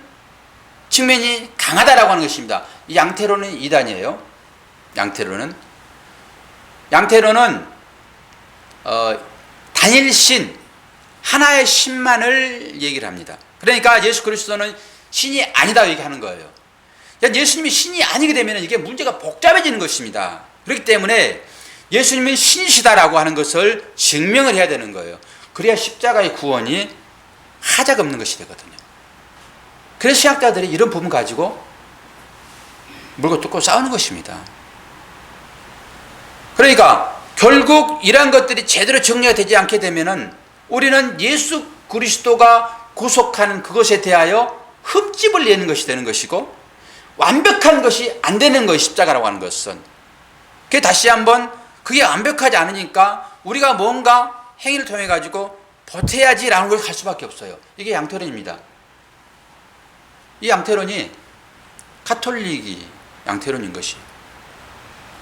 [SPEAKER 1] 측면이 강하다라고 하는 것입니다. 이 양태론은 이단이에요. 양태론은 단일신, 하나의 신만을 얘기를 합니다. 그러니까 예수 그리스도는 신이 아니다 얘기하는 거예요. 예수님이 신이 아니게 되면 이게 문제가 복잡해지는 것입니다. 그렇기 때문에 예수님은 신이시다라고 하는 것을 증명을 해야 되는 거예요. 그래야 십자가의 구원이 하자가 없는 것이 되거든요. 그래서 신학자들이 이런 부분 가지고 물고 뜯고 싸우는 것입니다. 그러니까 결국 이러한 것들이 제대로 정리가 되지 않게 되면은 우리는 예수 그리스도가 구속하는 그것에 대하여 흠집을 내는 것이 되는 것이고, 완벽한 것이 안 되는 것이 십자가라고 하는 것은, 그게 다시 한번 그게 완벽하지 않으니까 우리가 뭔가 행위를 통해 가지고 보태야지라는 걸 할 수밖에 없어요. 이게 양태론입니다. 이 양태론이 가톨릭이 양태론인 것이.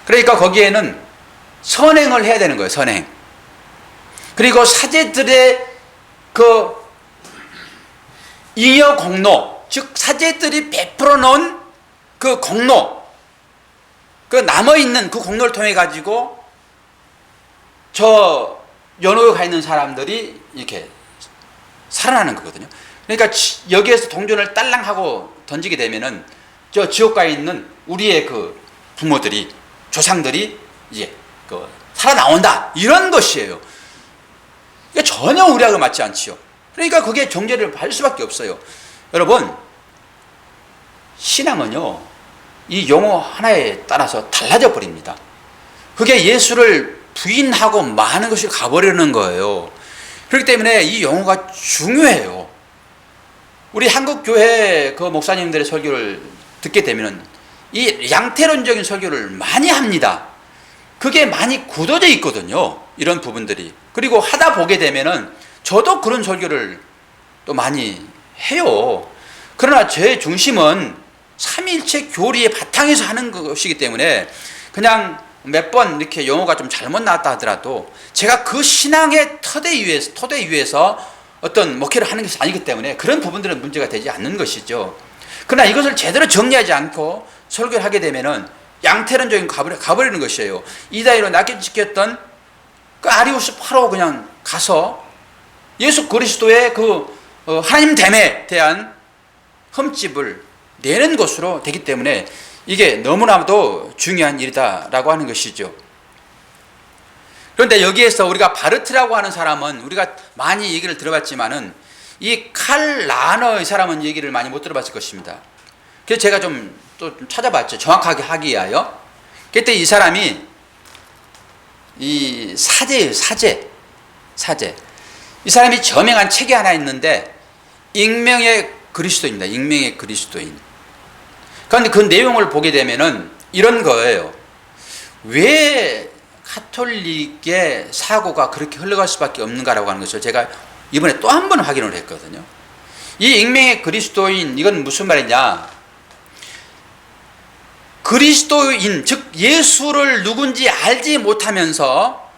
[SPEAKER 1] 그러니까 거기에는 선행을 해야 되는 거예요. 선행. 그리고 사제들의 그 잉여 공로, 즉 사제들이 베풀어 놓은 그 공로, 그 남아있는 그 공로를 통해 가지고 저 연옥에 가 있는 사람들이 이렇게 살아나는 거거든요. 그러니까 여기에서 동전을 딸랑하고 던지게 되면은 저 지옥가에 있는 우리의 그 부모들이, 조상들이 이제 그 살아나온다, 이런 것이에요. 그러니까 전혀 우리하고 맞지 않지요. 그러니까 그게 정죄를 할 수밖에 없어요. 여러분, 신앙은요 이 용어 하나에 따라서 달라져 버립니다. 그게 예수를 부인하고 많은 것이 가버리는 거예요. 그렇기 때문에 이 용어가 중요해요. 우리 한국교회 그 목사님들의 설교를 듣게 되면 이 양태론적인 설교를 많이 합니다. 그게 많이 굳어져 있거든요, 이런 부분들이. 그리고 하다 보게 되면은 저도 그런 설교를 또 많이 해요. 그러나 제 중심은 삼위일체 교리의 바탕에서 하는 것이기 때문에 그냥 몇 번 이렇게 용어가 좀 잘못 나왔다 하더라도 제가 그 신앙의 토대 위에서 어떤 목회를 하는 것이 아니기 때문에 그런 부분들은 문제가 되지 않는 것이죠. 그러나 이것을 제대로 정리하지 않고 설교를 하게 되면은 양태론적인 가버리는 것이에요. 이다희로 낚여찍혔던 그 아리우스 파로 그냥 가서 예수 그리스도의 그 하나님 됨에 대한 흠집을 내는 것으로 되기 때문에 이게 너무나도 중요한 일이다라고 하는 것이죠. 그런데 여기에서 우리가 바르트라고 하는 사람은 우리가 많이 얘기를 들어봤지만은 이 칼 라너의 사람은 얘기를 많이 못 들어봤을 것입니다. 그래서 제가 좀 찾아봤죠. 정확하게 하기 위하여. 그때 이 사람이 이 사제예요. 사제. 이 사람이 저명한 책이 하나 있는데 익명의 그리스도입니다. 익명의 그리스도인. 그런데 그 내용을 보게 되면은 이런 거예요. 왜 가톨릭의 사고가 그렇게 흘러갈 수밖에 없는가라고 하는 것을 제가 이번에 또 한 번 확인을 했거든요. 이 익명의 그리스도인, 이건 무슨 말이냐? 그리스도인, 즉 예수를 누군지 알지 못하면서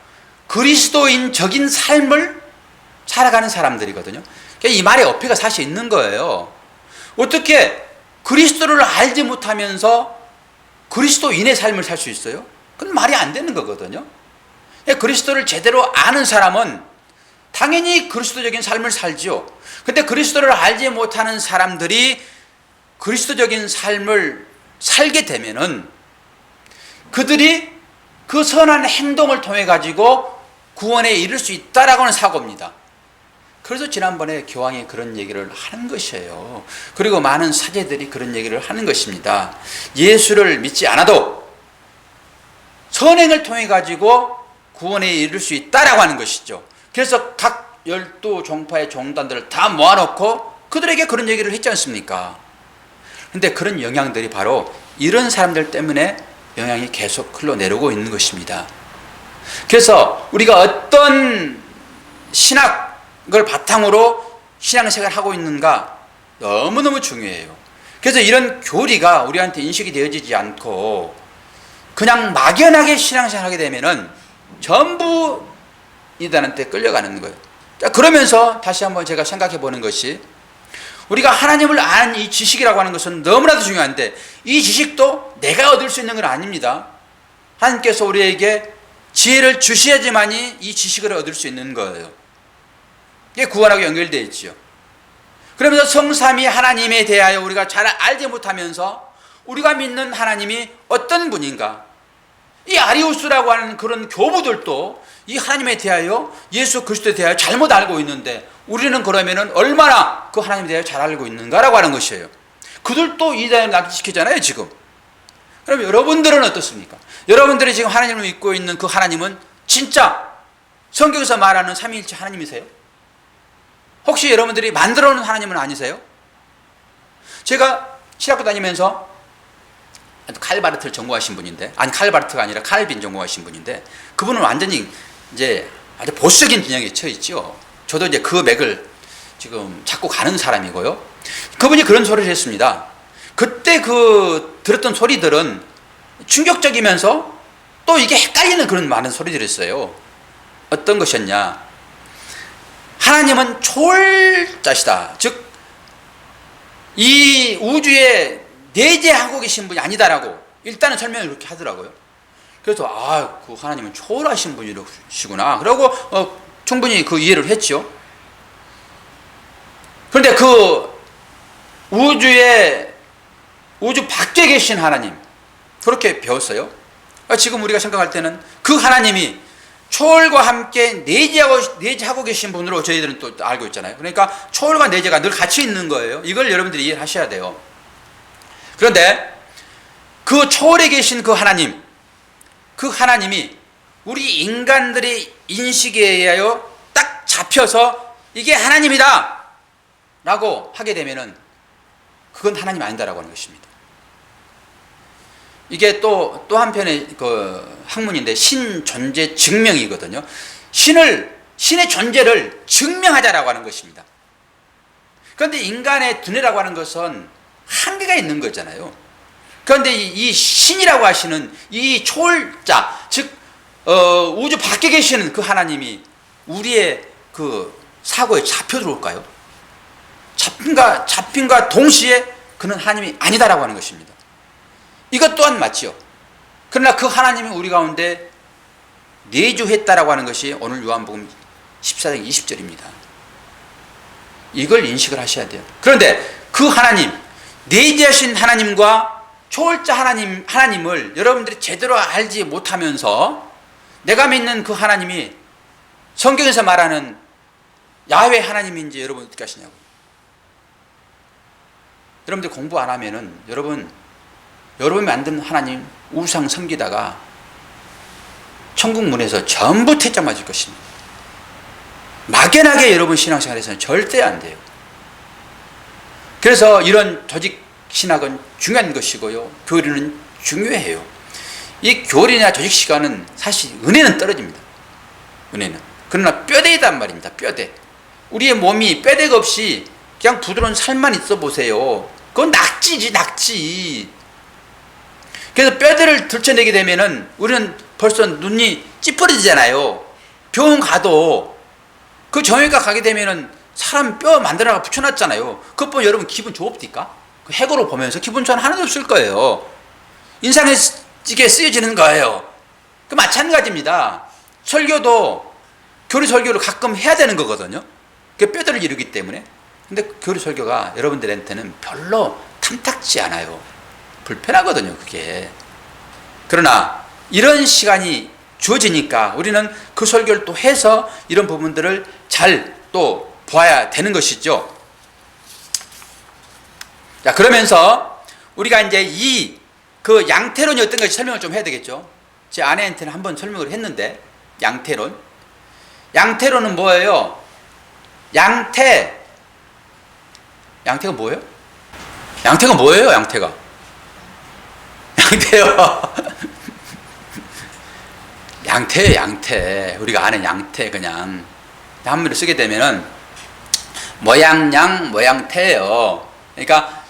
[SPEAKER 1] 그리스도인적인 삶을 살아가는 사람들이거든요. 그러니까 이 말에 어폐가 사실 있는 거예요. 어떻게 그리스도를 알지 못하면서 그리스도인의 삶을 살 수 있어요? 그건 말이 안 되는 거거든요. 그리스도를 제대로 아는 사람은 당연히 그리스도적인 삶을 살지요. 근데 그리스도를 알지 못하는 사람들이 그리스도적인 삶을 살게 되면은 그들이 그 선한 행동을 통해 가지고 구원에 이를 수 있다라고 하는 사고입니다. 그래서 지난번에 교황이 그런 얘기를 하는 것이에요. 그리고 많은 사제들이 그런 얘기를 하는 것입니다. 예수를 믿지 않아도 선행을 통해 가지고 구원에 이를 수 있다라고 하는 것이죠. 그래서 각 12종파의 종단들을 다 모아놓고 그들에게 그런 얘기를 했지 않습니까? 근데 그런 영향들이 바로 이런 사람들 때문에 영향이 계속 흘러내려오고 있는 것입니다. 그래서 우리가 어떤 신학을 바탕으로 신앙생활을 하고 있는가 너무너무 중요해요. 그래서 이런 교리가 우리한테 인식이 되어지지 않고 그냥 막연하게 신앙생활을 하게 되면은 전부 이단한테 끌려가는 거예요. 그러면서 다시 한번 제가 생각해 보는 것이 우리가 하나님을 아는 이 지식이라고 하는 것은 너무나도 중요한데 이 지식도 내가 얻을 수 있는 건 아닙니다. 하나님께서 우리에게 지혜를 주셔야지만이 이 지식을 얻을 수 있는 거예요. 이게 구원하고 연결되어 있지요. 그러면서 성삼위 하나님에 대하여 우리가 잘 알지 못하면서 우리가 믿는 하나님이 어떤 분인가, 이 아리우스라고 하는 그런 교부들도 이 하나님에 대하여 예수 그리스도에 대하여 잘못 알고 있는데 우리는 그러면은 얼마나 그 하나님에 대하여 잘 알고 있는가라고 하는 것이에요. 그들도 이단을 낙지시키잖아요 지금. 그럼 여러분들은 어떻습니까? 여러분들이 지금 하나님을 믿고 있는 그 하나님은 진짜 성경에서 말하는 삼위일체 하나님이세요? 혹시 여러분들이 만들어 놓은 하나님은 아니세요? 제가 신학교 다니면서 칼바르트를 전공하신 분인데, 아니 칼바르트가 아니라 칼빈 전공하신 분인데, 그분은 완전히 이제 아주 보수적인 진영에 처해 있죠. 저도 이제 그 맥을 지금 잡고 가는 사람이고요. 그분이 그런 소리를 했습니다. 그때 그 들었던 소리들은 충격적이면서 또 이게 헷갈리는 그런 많은 소리들이 있어요. 어떤 것이었냐? 하나님은 초월자시다. 즉, 이 우주에 내재하고 계신 분이 아니다라고 일단은 설명을 그렇게 하더라고요. 그래서 그 하나님은 초월하신 분이시구나. 그러고 충분히 그 이해를 했죠. 그런데 그 우주 밖에 계신 하나님, 그렇게 배웠어요. 지금 우리가 생각할 때는 그 하나님이 초월과 함께 내재하고 계신 분으로 저희들은 또 알고 있잖아요. 그러니까 초월과 내재가 늘 같이 있는 거예요. 이걸 여러분들이 이해를 하셔야 돼요. 그런데 그 초월에 계신 그 하나님이 우리 인간들의 인식에 의하여 딱 잡혀서 이게 하나님이다 라고 하게 되면은 그건 하나님 아니다라고 하는 것입니다. 이게 또 한편의 그 학문인데 신존재 증명이거든요. 신의 존재를 증명하자라고 하는 것입니다. 그런데 인간의 두뇌라고 하는 것은 한계가 있는 거잖아요. 그런데 이 신이라고 하시는 이 초월자, 즉 우주 밖에 계시는 그 하나님이 우리의 그 사고에 잡혀 들어올까요? 잡힌과 동시에 그는 하나님이 아니다라고 하는 것입니다. 이것 또한 맞지요. 그러나 그 하나님이 우리 가운데 내주했다라고 하는 것이 오늘 요한복음 14장 20절입니다. 이걸 인식을 하셔야 돼요. 그런데 그 하나님, 내재하신 하나님과 초월자 하나님을 여러분들이 제대로 알지 못하면서 내가 믿는 그 하나님이 성경에서 말하는 야훼 하나님인지 여러분 어떻게 하시냐고요. 여러분들 공부 안 하면은 여러분이 만든 하나님 우상 섬기다가 천국 문에서 전부 퇴짜 맞을 것입니다. 막연하게 여러분 신앙생활에서는 절대 안 돼요. 그래서 이런 조직 신학은 중요한 것이고요. 교리는 중요해요. 이 교리나 조직 시간은 사실 은혜는 떨어집니다. 은혜는. 그러나 뼈대이단 말입니다. 뼈대. 우리의 몸이 뼈대가 없이 그냥 부드러운 살만 있어 보세요. 그건 낙지지, 낙지. 그래서 뼈대를 들춰내게 되면은 우리는 벌써 눈이 찌푸려지잖아요. 병원 가도 그 정형외과 가게 되면은 사람 뼈 만들어가 붙여놨잖아요. 그것 보면 여러분 기분 좋읍니까? 그 해고로 보면서 기분 좋은 하나도 없을 거예요. 인상에 찌게 쓰여지는 거예요. 그 마찬가지입니다. 설교도 교리 설교를 가끔 해야 되는 거거든요. 그 뼈대를 이루기 때문에. 근데 교리 설교가 여러분들한테는 별로 탐탁지 않아요. 불편하거든요, 그게. 그러나 이런 시간이 주어지니까 우리는 그 설교를 또 해서 이런 부분들을 잘 또 보아야 되는 것이죠. 자, 그러면서 우리가 이제 그 양태론이 어떤 것인지 설명을 좀 해야 되겠죠. 제 아내한테는 한번 설명을 했는데, 양태론. 양태론은 뭐예요? 양태가 뭐예요? 양태가 뭐예요, 양태가? 양태요. 양태예요, 양태. 우리가 아는 양태, 그냥. 한문으로 쓰게 되면은, 모양양, 모양태예요. 그러니까,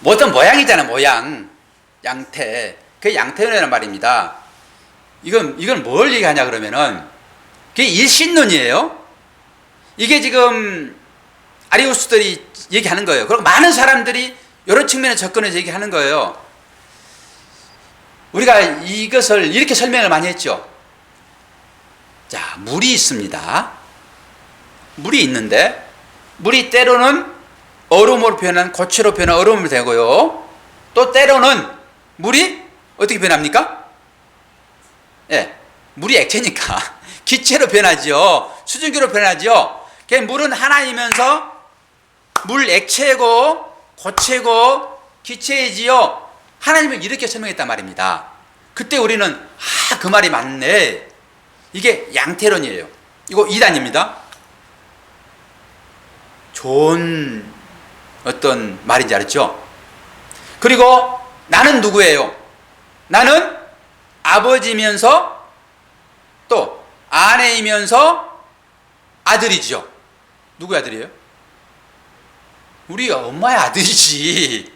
[SPEAKER 1] 어떤 모양이잖아요, 모양. 양태. 그게 양태론이라는 말입니다. 이건 뭘 얘기하냐, 그러면은, 그게 일신론이에요. 이게 지금, 아리우스들이 얘기하는 거예요. 그리고 많은 사람들이 이런 측면에 접근해서 얘기하는 거예요. 우리가 이것을 이렇게 설명을 많이 했죠. 자, 물이 있습니다. 물이 있는데, 물이 때로는 얼음으로 변한, 고체로 변한 얼음이 되고요. 또 때로는 물이 어떻게 변합니까? 예, 물이 액체니까 기체로 변하죠. 수증기로 변하죠. 물은 하나이면서 물 액체고 고체고 기체이지요. 하나님은 이렇게 설명했단 말입니다. 그때 우리는 그 말이 맞네. 이게 양태론이에요. 이거 이단입니다. 좋은 어떤 말인지 알았죠? 그리고 나는 누구예요? 나는 아버지면서 또 아내이면서 아들이죠. 누구의 아들이에요? 우리 엄마의 아들이지.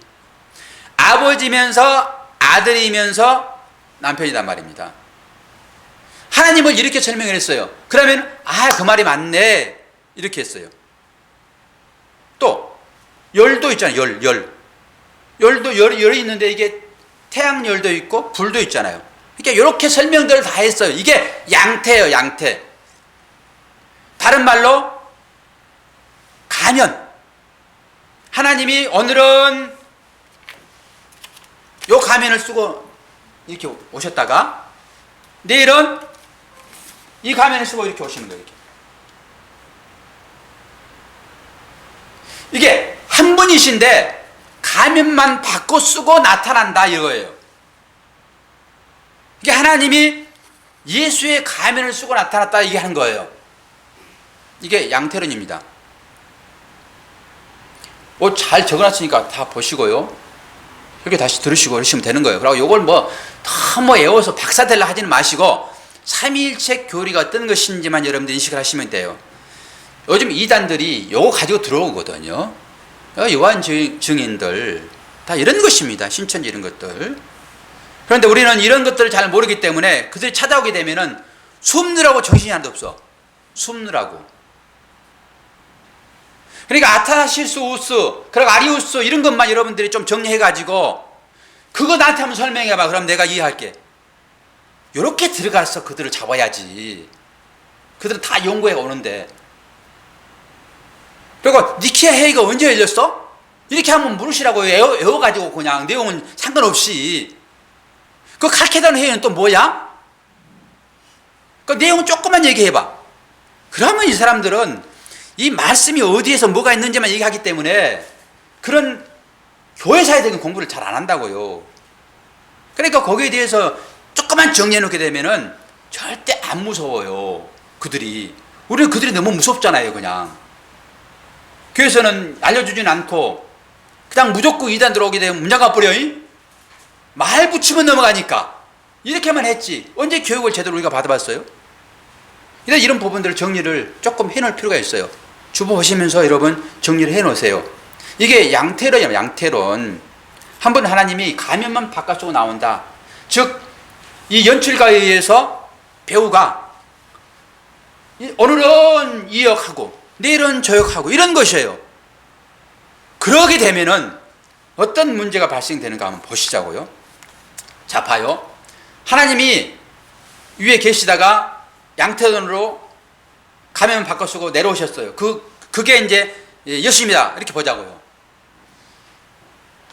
[SPEAKER 1] 아버지면서 아들이면서 남편이란 말입니다. 하나님을 이렇게 설명을 했어요. 그러면 그 말이 맞네 이렇게 했어요. 또 열도 있잖아요. 열도 열이 있는데 이게 태양열도 있고 불도 있잖아요. 그러니까 이렇게 설명들을 다 했어요. 이게 양태예요, 양태. 다른 말로 가면. 하나님이 오늘은 요 가면을 쓰고 이렇게 오셨다가 내일은 이 가면을 쓰고 이렇게 오시는 거예요. 이게 한 분이신데 가면만 바꿔 쓰고 나타난다 이거예요. 이게 하나님이 예수의 가면을 쓰고 나타났다 이게 하는 거예요. 이게 양태론입니다. 잘 적어놨으니까 다 보시고요. 이렇게 다시 들으시고 그러시면 되는 거예요. 그리고 이걸 너무 외워서 박사되려 하지는 마시고 삼위일체 교리가 어떤 것인지만 여러분들 인식을 하시면 돼요. 요즘 이단들이 요거 가지고 들어오거든요. 요한 증인들 다 이런 것입니다. 신천지 이런 것들. 그런데 우리는 이런 것들을 잘 모르기 때문에 그들이 찾아오게 되면은 숨느라고 정신이 하나도 없어. 숨느라고. 그러니까 아타나시스 우스, 그리고 아리우스 이런 것만 여러분들이 좀 정리해가지고 그거 나한테 한번 설명해봐. 그럼 내가 이해할게. 이렇게 들어가서 그들을 잡아야지. 그들은 다 연구해 오는데. 그리고 니케아 회의가 언제 열렸어? 이렇게 한번 물으시라고 외워가지고 그냥 내용은 상관없이. 그 칼케던 회의는 또 뭐야? 그 내용 조금만 얘기해봐. 그러면 이 사람들은 이 말씀이 어디에서 뭐가 있는지만 얘기하기 때문에 그런 교회사에 대한 공부를 잘 안 한다고요. 그러니까 거기에 대해서 조금만 정리해 놓게 되면은 절대 안 무서워요. 그들이. 우리는 그들이 너무 무섭잖아요, 그냥. 교회에서는 알려주진 않고 그냥 무조건 이단 들어오게 되면 문 잠가버려. 말 붙이면 넘어가니까. 이렇게만 했지. 언제 교육을 제대로 우리가 받아봤어요? 이런 부분들을 정리를 조금 해놓을 필요가 있어요. 주보 보시면서 여러분 정리를 해놓으세요. 이게 양태론이에요. 양태론. 한 번 하나님이 가면만 바깥으로 나온다. 즉 이 연출가에 의해서 배우가 오늘은 이 역하고 내일은 저 역하고 이런 것이에요. 그러게 되면은 어떤 문제가 발생되는가 한번 보시자고요. 자, 봐요. 하나님이 위에 계시다가 양태론으로 가면 바꿔 쓰고 내려오셨어요. 그게 이제 예수입니다. 이렇게 보자고요.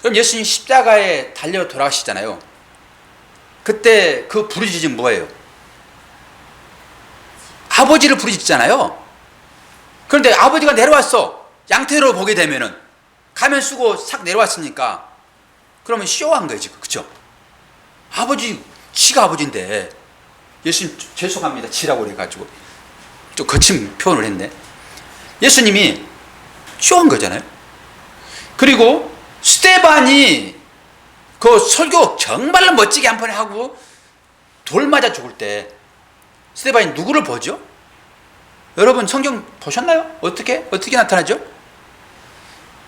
[SPEAKER 1] 그럼 예수님 십자가에 달려 돌아가시잖아요. 그때 그 부르짖음 뭐예요? 아버지를 부르짖잖아요. 그런데 아버지가 내려왔어. 양태로 보게 되면은 가면 쓰고 싹 내려왔으니까 그러면 쇼한 거예요 지금. 그쵸? 아버지, 지가 아버지인데 예수님 죄송합니다 지라고 그래가지고 좀 거친 표현을 했네. 예수님이 쇼한 거잖아요. 그리고 스데반이 그 설교 정말로 멋지게 한 번 하고 돌 맞아 죽을 때 스데반이 누구를 보죠? 여러분 성경 보셨나요? 어떻게 나타나죠?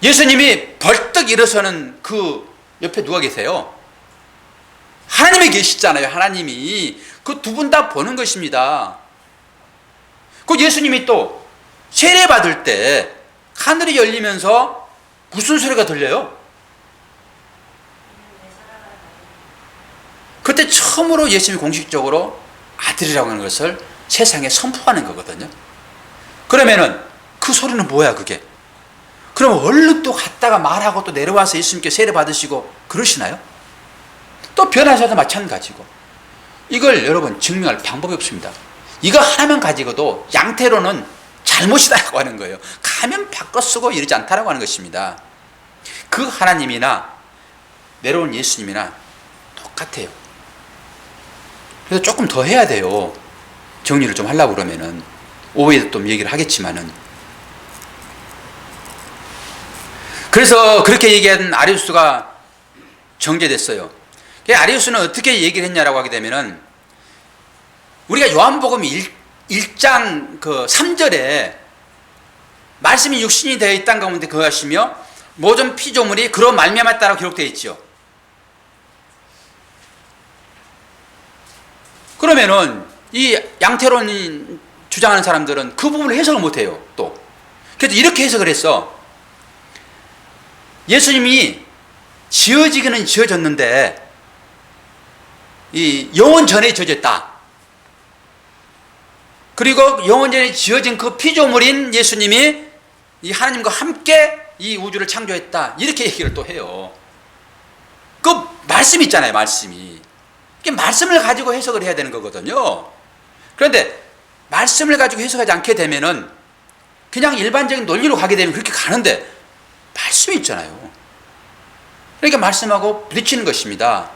[SPEAKER 1] 예수님이 벌떡 일어서는 그 옆에 누가 계세요? 하나님이 계시잖아요. 하나님이. 그 두 분 다 보는 것입니다. 그 예수님이 또 세례 받을 때 하늘이 열리면서 무슨 소리가 들려요? 그때 처음으로 예수님이 공식적으로 아들이라고 하는 것을 세상에 선포하는 거거든요. 그러면은 그 소리는 뭐야 그게? 그럼 얼른 또 갔다가 말하고 또 내려와서 예수님께 세례 받으시고 그러시나요? 또 변화사도 마찬가지고. 이걸 여러분 증명할 방법이 없습니다. 이거 하나만 가지고도 양태로는 잘못이다라고 하는 거예요. 가면 바꿔 쓰고 이러지 않다라고 하는 것입니다. 그 하나님이나 내려온 예수님이나 똑같아요. 그래서 조금 더 해야 돼요. 정리를 좀 하려고 그러면은. 오후에도 또 얘기를 하겠지만은. 그래서 그렇게 얘기한 아리우스가 정죄됐어요. 아리우스는 어떻게 얘기를 했냐라고 하게 되면은 우리가 요한복음 1장 그 3절에 말씀이 육신이 되어 있다는 가운데 거하시며 모든 피조물이 그로 말미암았다라고 기록되어 있죠. 그러면은 이 양태론이 주장하는 사람들은 그 부분을 해석을 못해요. 또 그래서 이렇게 해석을 했어. 예수님이 지어지기는 지어졌는데 이 영원 전에 지어졌다. 그리고 영원 전에 지어진 그 피조물인 예수님이 이 하나님과 함께 이 우주를 창조했다. 이렇게 얘기를 또 해요. 그 말씀이 있잖아요. 말씀이. 말씀을 가지고 해석을 해야 되는 거거든요. 그런데 말씀을 가지고 해석하지 않게 되면은 그냥 일반적인 논리로 가게 되면 그렇게 가는데 말씀이 있잖아요. 그러니까 말씀하고 부딪히는 것입니다.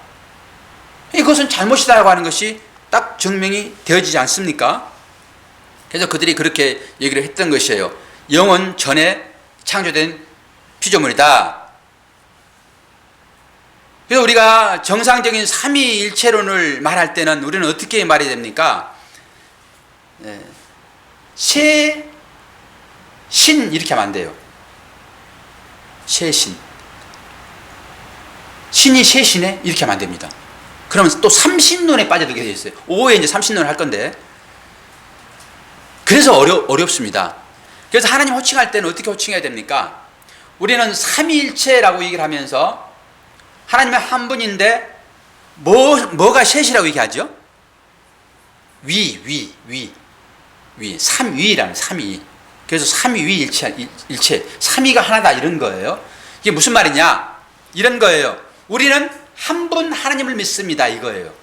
[SPEAKER 1] 이것은 잘못이다라고 하는 것이 딱 증명이 되어지지 않습니까? 그래서 그들이 그렇게 얘기를 했던 것이에요. 영원 전에 창조된 피조물이다. 그래서 우리가 정상적인 삼위일체론을 말할 때는 우리는 어떻게 말해야 됩니까? 새, 신 이렇게 하면 안 돼요. 새신. 신이 새신에 이렇게 하면 안 됩니다. 그러면 또 삼신론에 빠져들게 되어 있어요. 오후에 이제 삼신론을 할 건데. 그래서 어렵습니다. 그래서 하나님 호칭할 때는 어떻게 호칭해야 됩니까? 우리는 삼위일체라고 얘기를 하면서 하나님은 한 분인데 뭐가 셋이라고 얘기하죠? 삼위라는 삼위. 그래서 삼위일체, 삼위가 하나다 이런 거예요. 이게 무슨 말이냐? 이런 거예요. 우리는 한 분 하나님을 믿습니다 이거예요.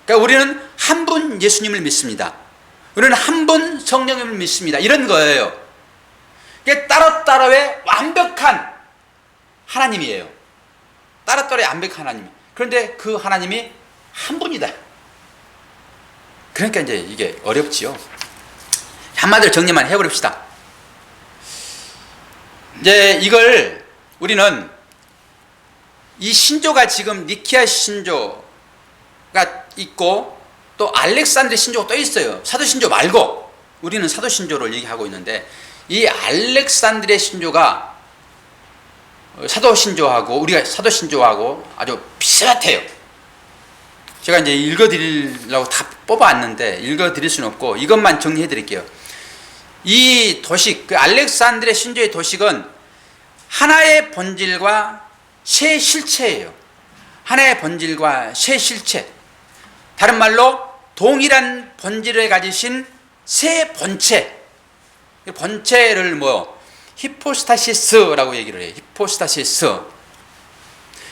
[SPEAKER 1] 그러니까 우리는 한 분 예수님을 믿습니다. 우리는 한 분 성령님을 믿습니다. 이런 거예요. 이게 따로따로의 완벽한 하나님이에요. 따로따로의 완벽한 하나님. 그런데 그 하나님이 한 분이다. 그러니까 이제 이게 어렵지요. 한마디로 정리만 해버립시다. 이제 이걸 우리는 이 신조가 지금 니키아 신조가 있고 또 알렉산드리 신조가 또 있어요. 사도 신조 말고 우리는 사도 신조를 얘기하고 있는데 이 알렉산드리아 신조가 사도 신조하고 우리가 사도 신조하고 아주 비슷해요. 제가 이제 읽어드리려고 다 뽑아왔는데 읽어드릴 수는 없고 이것만 정리해 드릴게요. 이 도식, 그 알렉산드리아 신조의 도식은 하나의 본질과 세 실체예요. 하나의 본질과 세 실체. 다른 말로 동일한 본질을 가지신 세 본체. 본체를 히포스타시스라고 얘기를 해요. 히포스타시스.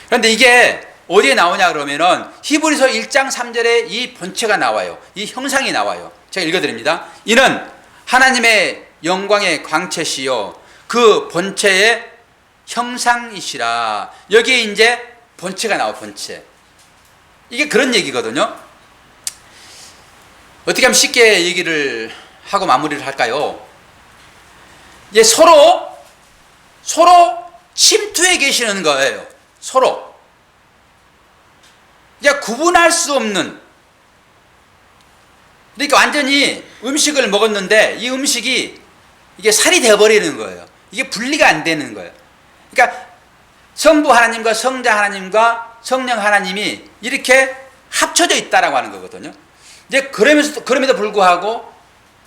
[SPEAKER 1] 그런데 이게 어디에 나오냐 그러면은 히브리서 1장 3절에 이 본체가 나와요. 이 형상이 나와요. 제가 읽어드립니다. 이는 하나님의 영광의 광채시요 그 본체의 형상이시라. 여기에 이제 본체가 나와. 본체. 이게 그런 얘기거든요. 어떻게 하면 쉽게 얘기를 하고 마무리를 할까요? 이제 서로 침투해 계시는 거예요. 서로. 이제 구분할 수 없는. 그러니까 완전히 음식을 먹었는데 이 음식이 이게 살이 되어버리는 거예요. 이게 분리가 안 되는 거예요. 그러니까 성부 하나님과 성자 하나님과 성령 하나님이 이렇게 합쳐져 있다라고 하는 거거든요. 이제 그럼에도 불구하고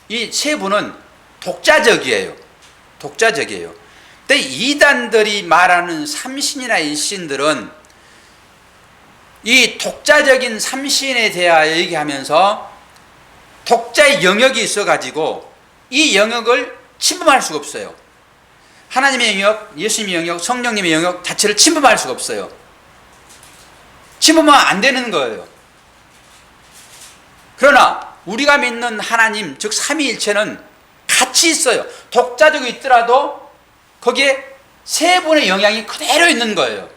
[SPEAKER 1] 이 세 분은 독자적이에요. 독자적이에요. 근데 이단들이 말하는 삼신이나 일신들은 이 독자적인 삼신에 대하여 얘기하면서 독자의 영역이 있어가지고 이 영역을 침범할 수가 없어요. 하나님의 영역, 예수님의 영역, 성령님의 영역 자체를 침범할 수가 없어요. 침범하면 안 되는 거예요. 그러나 우리가 믿는 하나님, 즉 삼위일체는 같이 있어요. 독자적이 있더라도 거기에 세 분의 영향이 그대로 있는 거예요.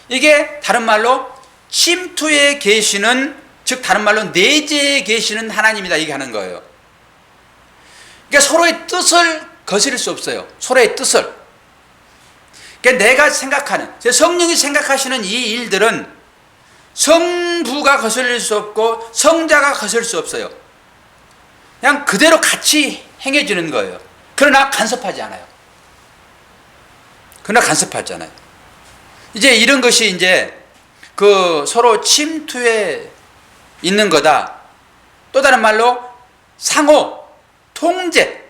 [SPEAKER 1] 이게 다른 말로 침투에 계시는, 즉 다른 말로 내재에 계시는 하나님이다 얘기하는 거예요. 그러니까 서로의 뜻을 거스릴 수 없어요. 서로의 뜻을. 그러니까 내가 생각하는, 성령이 생각하시는 이 일들은 성부가 거스릴 수 없고 성자가 거스릴 수 없어요. 그냥 그대로 같이 행해지는 거예요. 그러나 간섭하지 않아요. 그러나 간섭하지 않아요. 이제 이런 것이 이제 그 서로 침투해 있는 거다. 또 다른 말로 상호 통제.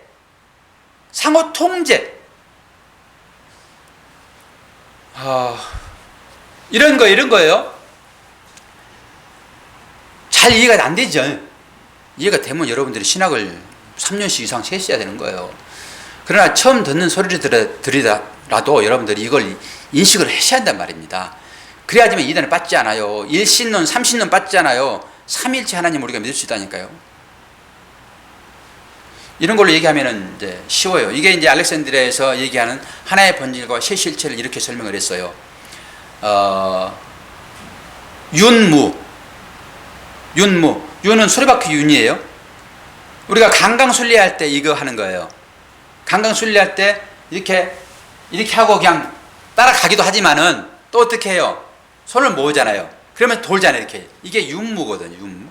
[SPEAKER 1] 상호 통제. 이런 거예요. 잘 이해가 안 되죠. 이해가 되면 여러분들이 신학을 3년씩 이상 하셔야 되는 거예요. 그러나 처음 듣는 소리를 들이라도 여러분들이 이걸 인식을 하셔야 한단 말입니다. 그래야지만 이단을 빠지지 않아요. 일신론, 삼신론 빠지지 않아요. 삼일체 하나님 우리가 믿을 수 있다니까요. 이런 걸로 얘기하면은 이제 쉬워요. 이게 이제 알렉산드리아에서 얘기하는 하나의 본질과 셋실체를 이렇게 설명을 했어요. 윤은 수레바퀴 윤이에요. 우리가 강강술래할 때 이거 하는 거예요. 강강술래할 때 이렇게 하고 그냥 따라가기도 하지만은 또 어떻게 해요? 손을 모으잖아요. 그러면 돌잖아요. 이렇게. 이게 윤무거든요. 윤무.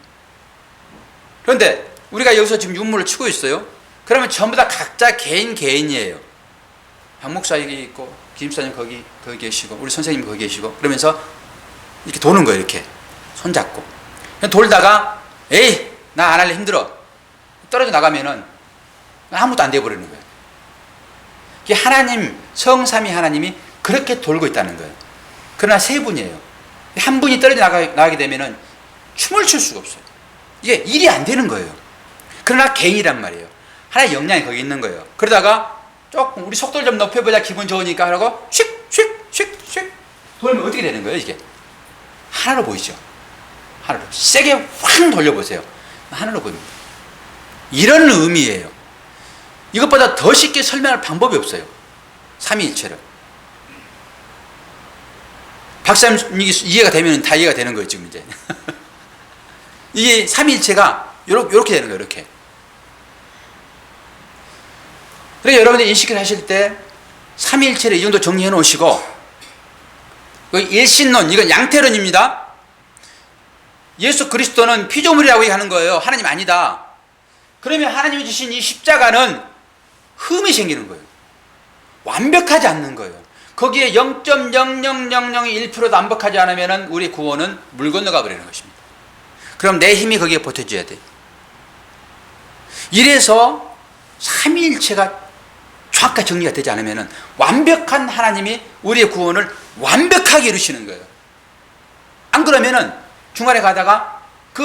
[SPEAKER 1] 그런데 우리가 여기서 지금 윤무를 치고 있어요. 그러면 전부 다 각자 개인이에요. 박 목사 여기 있고, 김 목사님 거기 계시고, 우리 선생님 거기 계시고, 그러면서 이렇게 도는 거예요. 이렇게 손잡고. 돌다가 에이 나 안 할래 힘들어 떨어져 나가면은 아무것도 안 돼버리는 거예요. 이게 하나님, 성삼위 하나님이 그렇게 돌고 있다는 거예요. 그러나 세 분이에요. 한 분이 떨어져 나가게 되면은 춤을 출 수가 없어요. 이게 일이 안 되는 거예요. 그러나 개인이란 말이에요. 하나의 역량이 거기 있는 거예요. 그러다가 조금 우리 속도를 좀 높여보자 기분 좋으니까 하라고 슉 돌면 어떻게 되는 거예요? 이게 하나로 보이죠. 하나로 세게 확 돌려보세요. 하나로 보입니다. 이런 의미예요. 이것보다 더 쉽게 설명할 방법이 없어요. 삼위일체를. 박사님 이해가 되면 다 이해가 되는 거예요. 지금 이제 이게 삼위일체가 이렇게 되는 거예요. 이렇게. 그래서 여러분들이 인식을 하실 때 삼위일체를 이 정도 정리해 놓으시고, 일신론, 이건 양태론입니다. 예수 그리스도는 피조물이라고 얘기하는 거예요. 하나님 아니다. 그러면 하나님이 주신 이 십자가는 흠이 생기는 거예요. 완벽하지 않는 거예요. 거기에 0.0001%도 완벽하지 않으면 우리 구원은 물 건너가 버리는 것입니다. 그럼 내 힘이 거기에 보태줘야 돼요. 이래서 삼위일체가 정확하게 정리가 되지 않으면 완벽한 하나님이 우리의 구원을 완벽하게 이루시는 거예요. 안 그러면은 중간에 가다가 그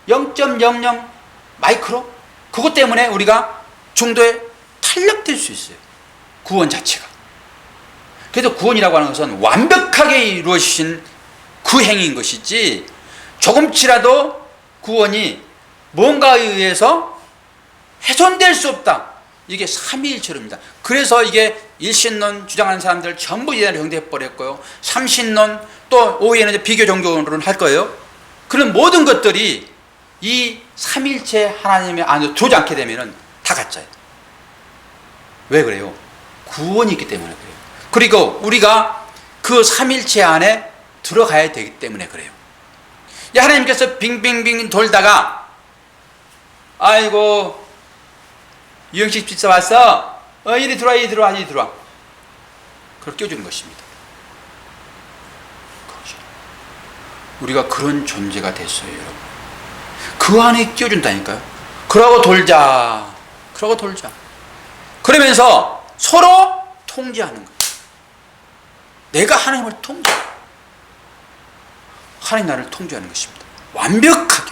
[SPEAKER 1] 0.00 마이크로 그것 때문에 우리가 중도에 탄력될 수 있어요. 구원 자체가. 그래서 구원이라고 하는 것은 완벽하게 이루어진 그 행위인 것이지 조금치라도 구원이 뭔가에 의해서 훼손될 수 없다. 이게 삼위일체론입니다. 그래서 이게 일신론 주장하는 사람들 전부 이해를 정대해버렸고요. 삼신론 또 오후에는 이제 비교 종교론을 할 거예요. 그런 모든 것들이 이 삼일체 하나님의 안으로 들어오지 않게 되면 다 가짜예요. 왜 그래요? 구원이 있기 때문에 그래요. 그리고 우리가 그 삼일체 안에 들어가야 되기 때문에 그래요. 하나님께서 빙빙빙 돌다가 아이고 유영식 집사 왔어? 이리 들어와 이리 들어와 이리 들어와. 그걸 껴주는 것입니다. 우리가 그런 존재가 됐어요, 여러분. 그 안에 끼워준다니까요. 그러고 돌자. 그러고 돌자. 그러면서 서로 통제하는 거예요. 내가 하나님을 통제해요. 하나님 나를 통제하는 것입니다. 완벽하게.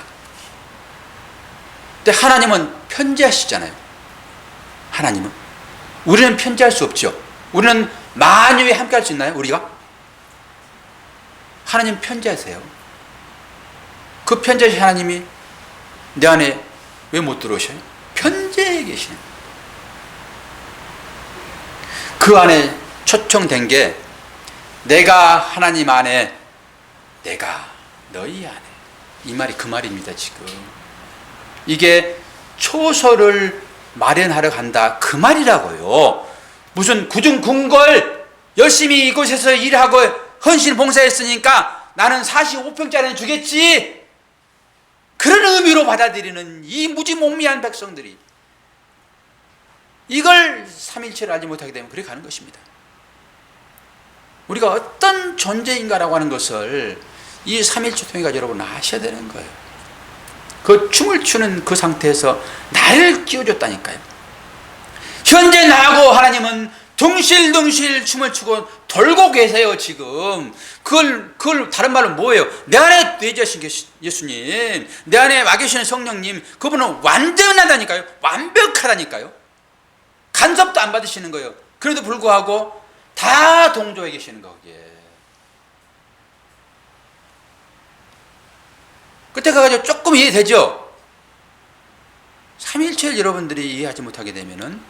[SPEAKER 1] 근데 하나님은 편지하시잖아요. 하나님은. 우리는 편지할 수 없죠. 우리는 만유에 함께 할 수 있나요? 우리가? 하나님 편지하세요. 그 편지하신 하나님이 내 안에 왜 못 들어오셔요? 편지해 계시네. 그 안에 초청된 게 내가 하나님 안에 내가 너희 안에 이 말이 그 말입니다. 지금 이게 초소를 마련하러 간다 그 말이라고요. 무슨 구중궁궐 열심히 이곳에서 일하고 헌신 봉사했으니까 나는 45평짜리는 주겠지, 그런 의미로 받아들이는 이 무지몽미한 백성들이 이걸 삼일체를 알지 못하게 되면 그렇게 가는 것입니다. 우리가 어떤 존재인가라고 하는 것을 이 삼일체 통해서 여러분 아셔야 되는 거예요. 그 춤을 추는 그 상태에서 나를 끼워줬다니까요. 현재 나하고 하나님은 둥실둥실 춤을 추고 돌고 계세요. 지금 그걸 다른 말로 뭐예요? 내 안에 내주신 예수님, 내 안에 와 계시는 성령님, 그분은 완전하다니까요. 완벽하다니까요. 간섭도 안 받으시는 거예요. 그래도 불구하고 다 동조해 계시는 거기에. 그때 가가지고 조금 이해되죠? 삼일체를 여러분들이 이해하지 못하게 되면은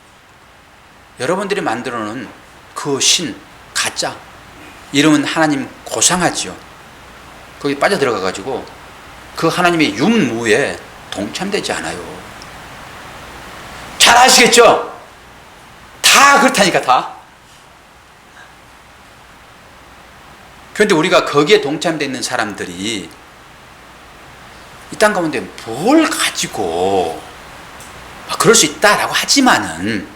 [SPEAKER 1] 여러분들이 만들어 놓은 그 신, 가짜, 이름은 하나님 고상하죠. 거기 빠져들어가 가지고 그 하나님의 윤무에 동참되지 않아요. 잘 아시겠죠? 다 그렇다니까 다. 그런데 우리가 거기에 동참되어 있는 사람들이 이 땅 가운데 뭘 가지고 그럴 수 있다라고 하지만은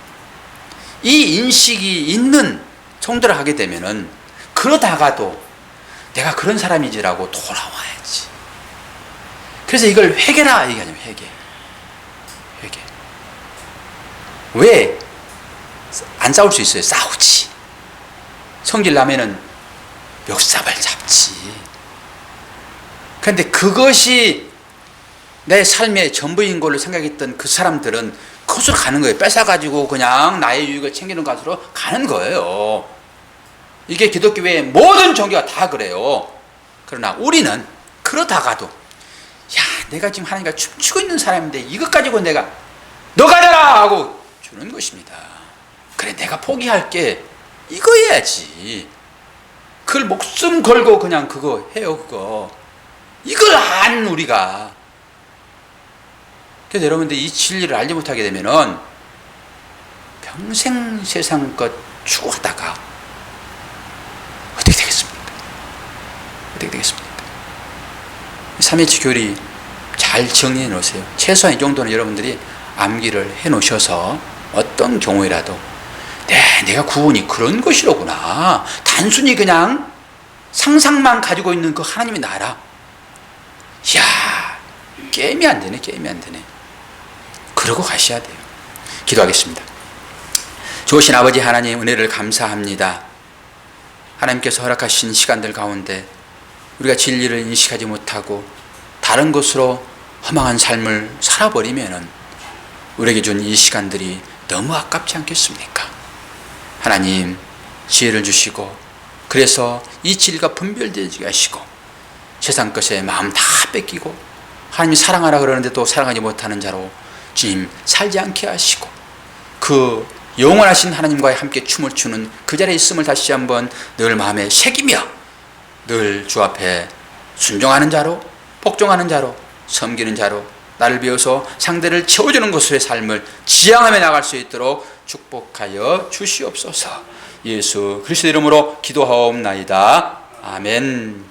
[SPEAKER 1] 이 인식이 있는 성도를 하게 되면은 그러다가도 내가 그런 사람이지라고 돌아와야지. 그래서 이걸 회개라 얘기하냐면 회개. 왜 안 싸울 수 있어요? 싸우지. 성질 나면은 멱삽을 잡지. 그런데 그것이 내 삶의 전부인 걸로 생각했던 그 사람들은 그것으로 가는 거예요. 뺏어가지고 그냥 나의 유익을 챙기는 것으로 가는 거예요. 이게 기독교의 모든 종교가 다 그래요. 그러나 우리는 그러다가도 야, 내가 지금 하나님과 춤추고 있는 사람인데 이것 가지고 내가 너 가져라 하고 주는 것입니다. 그래, 내가 포기할게. 이거 해야지. 그걸 목숨 걸고 그냥 그거 해요. 그거 이걸 안 우리가. 그래서 여러분들 이 진리를 알지 못하게 되면은 평생 세상 것 추구하다가 어떻게 되겠습니까? 어떻게 되겠습니까? 삼일체 교리 잘 정리해 놓으세요. 최소한 이 정도는 여러분들이 암기를 해 놓으셔서 어떤 경우에라도 내가 구원이 그런 것이로구나. 단순히 그냥 상상만 가지고 있는 그 하나님의 나라. 이야, 게임이 안 되네. 그러고 가셔야 돼요. 기도하겠습니다. 좋으신 아버지 하나님, 은혜를 감사합니다. 하나님께서 허락하신 시간들 가운데 우리가 진리를 인식하지 못하고 다른 것으로 허망한 삶을 살아버리면은 우리에게 준 이 시간들이 너무 아깝지 않겠습니까? 하나님, 지혜를 주시고 그래서 이 진리가 분별되게 하시고 세상 것에 마음 다 뺏기고 하나님이 사랑하라 그러는데 또 사랑하지 못하는 자로 주님 살지 않게 하시고 그 영원하신 하나님과 함께 춤을 추는 그 자리에 있음을 다시 한번 늘 마음에 새기며 늘 주 앞에 순종하는 자로 복종하는 자로 섬기는 자로 나를 비워서 상대를 채워주는 것으로의 삶을 지향하며 나갈 수 있도록 축복하여 주시옵소서. 예수 그리스도 이름으로 기도하옵나이다. 아멘.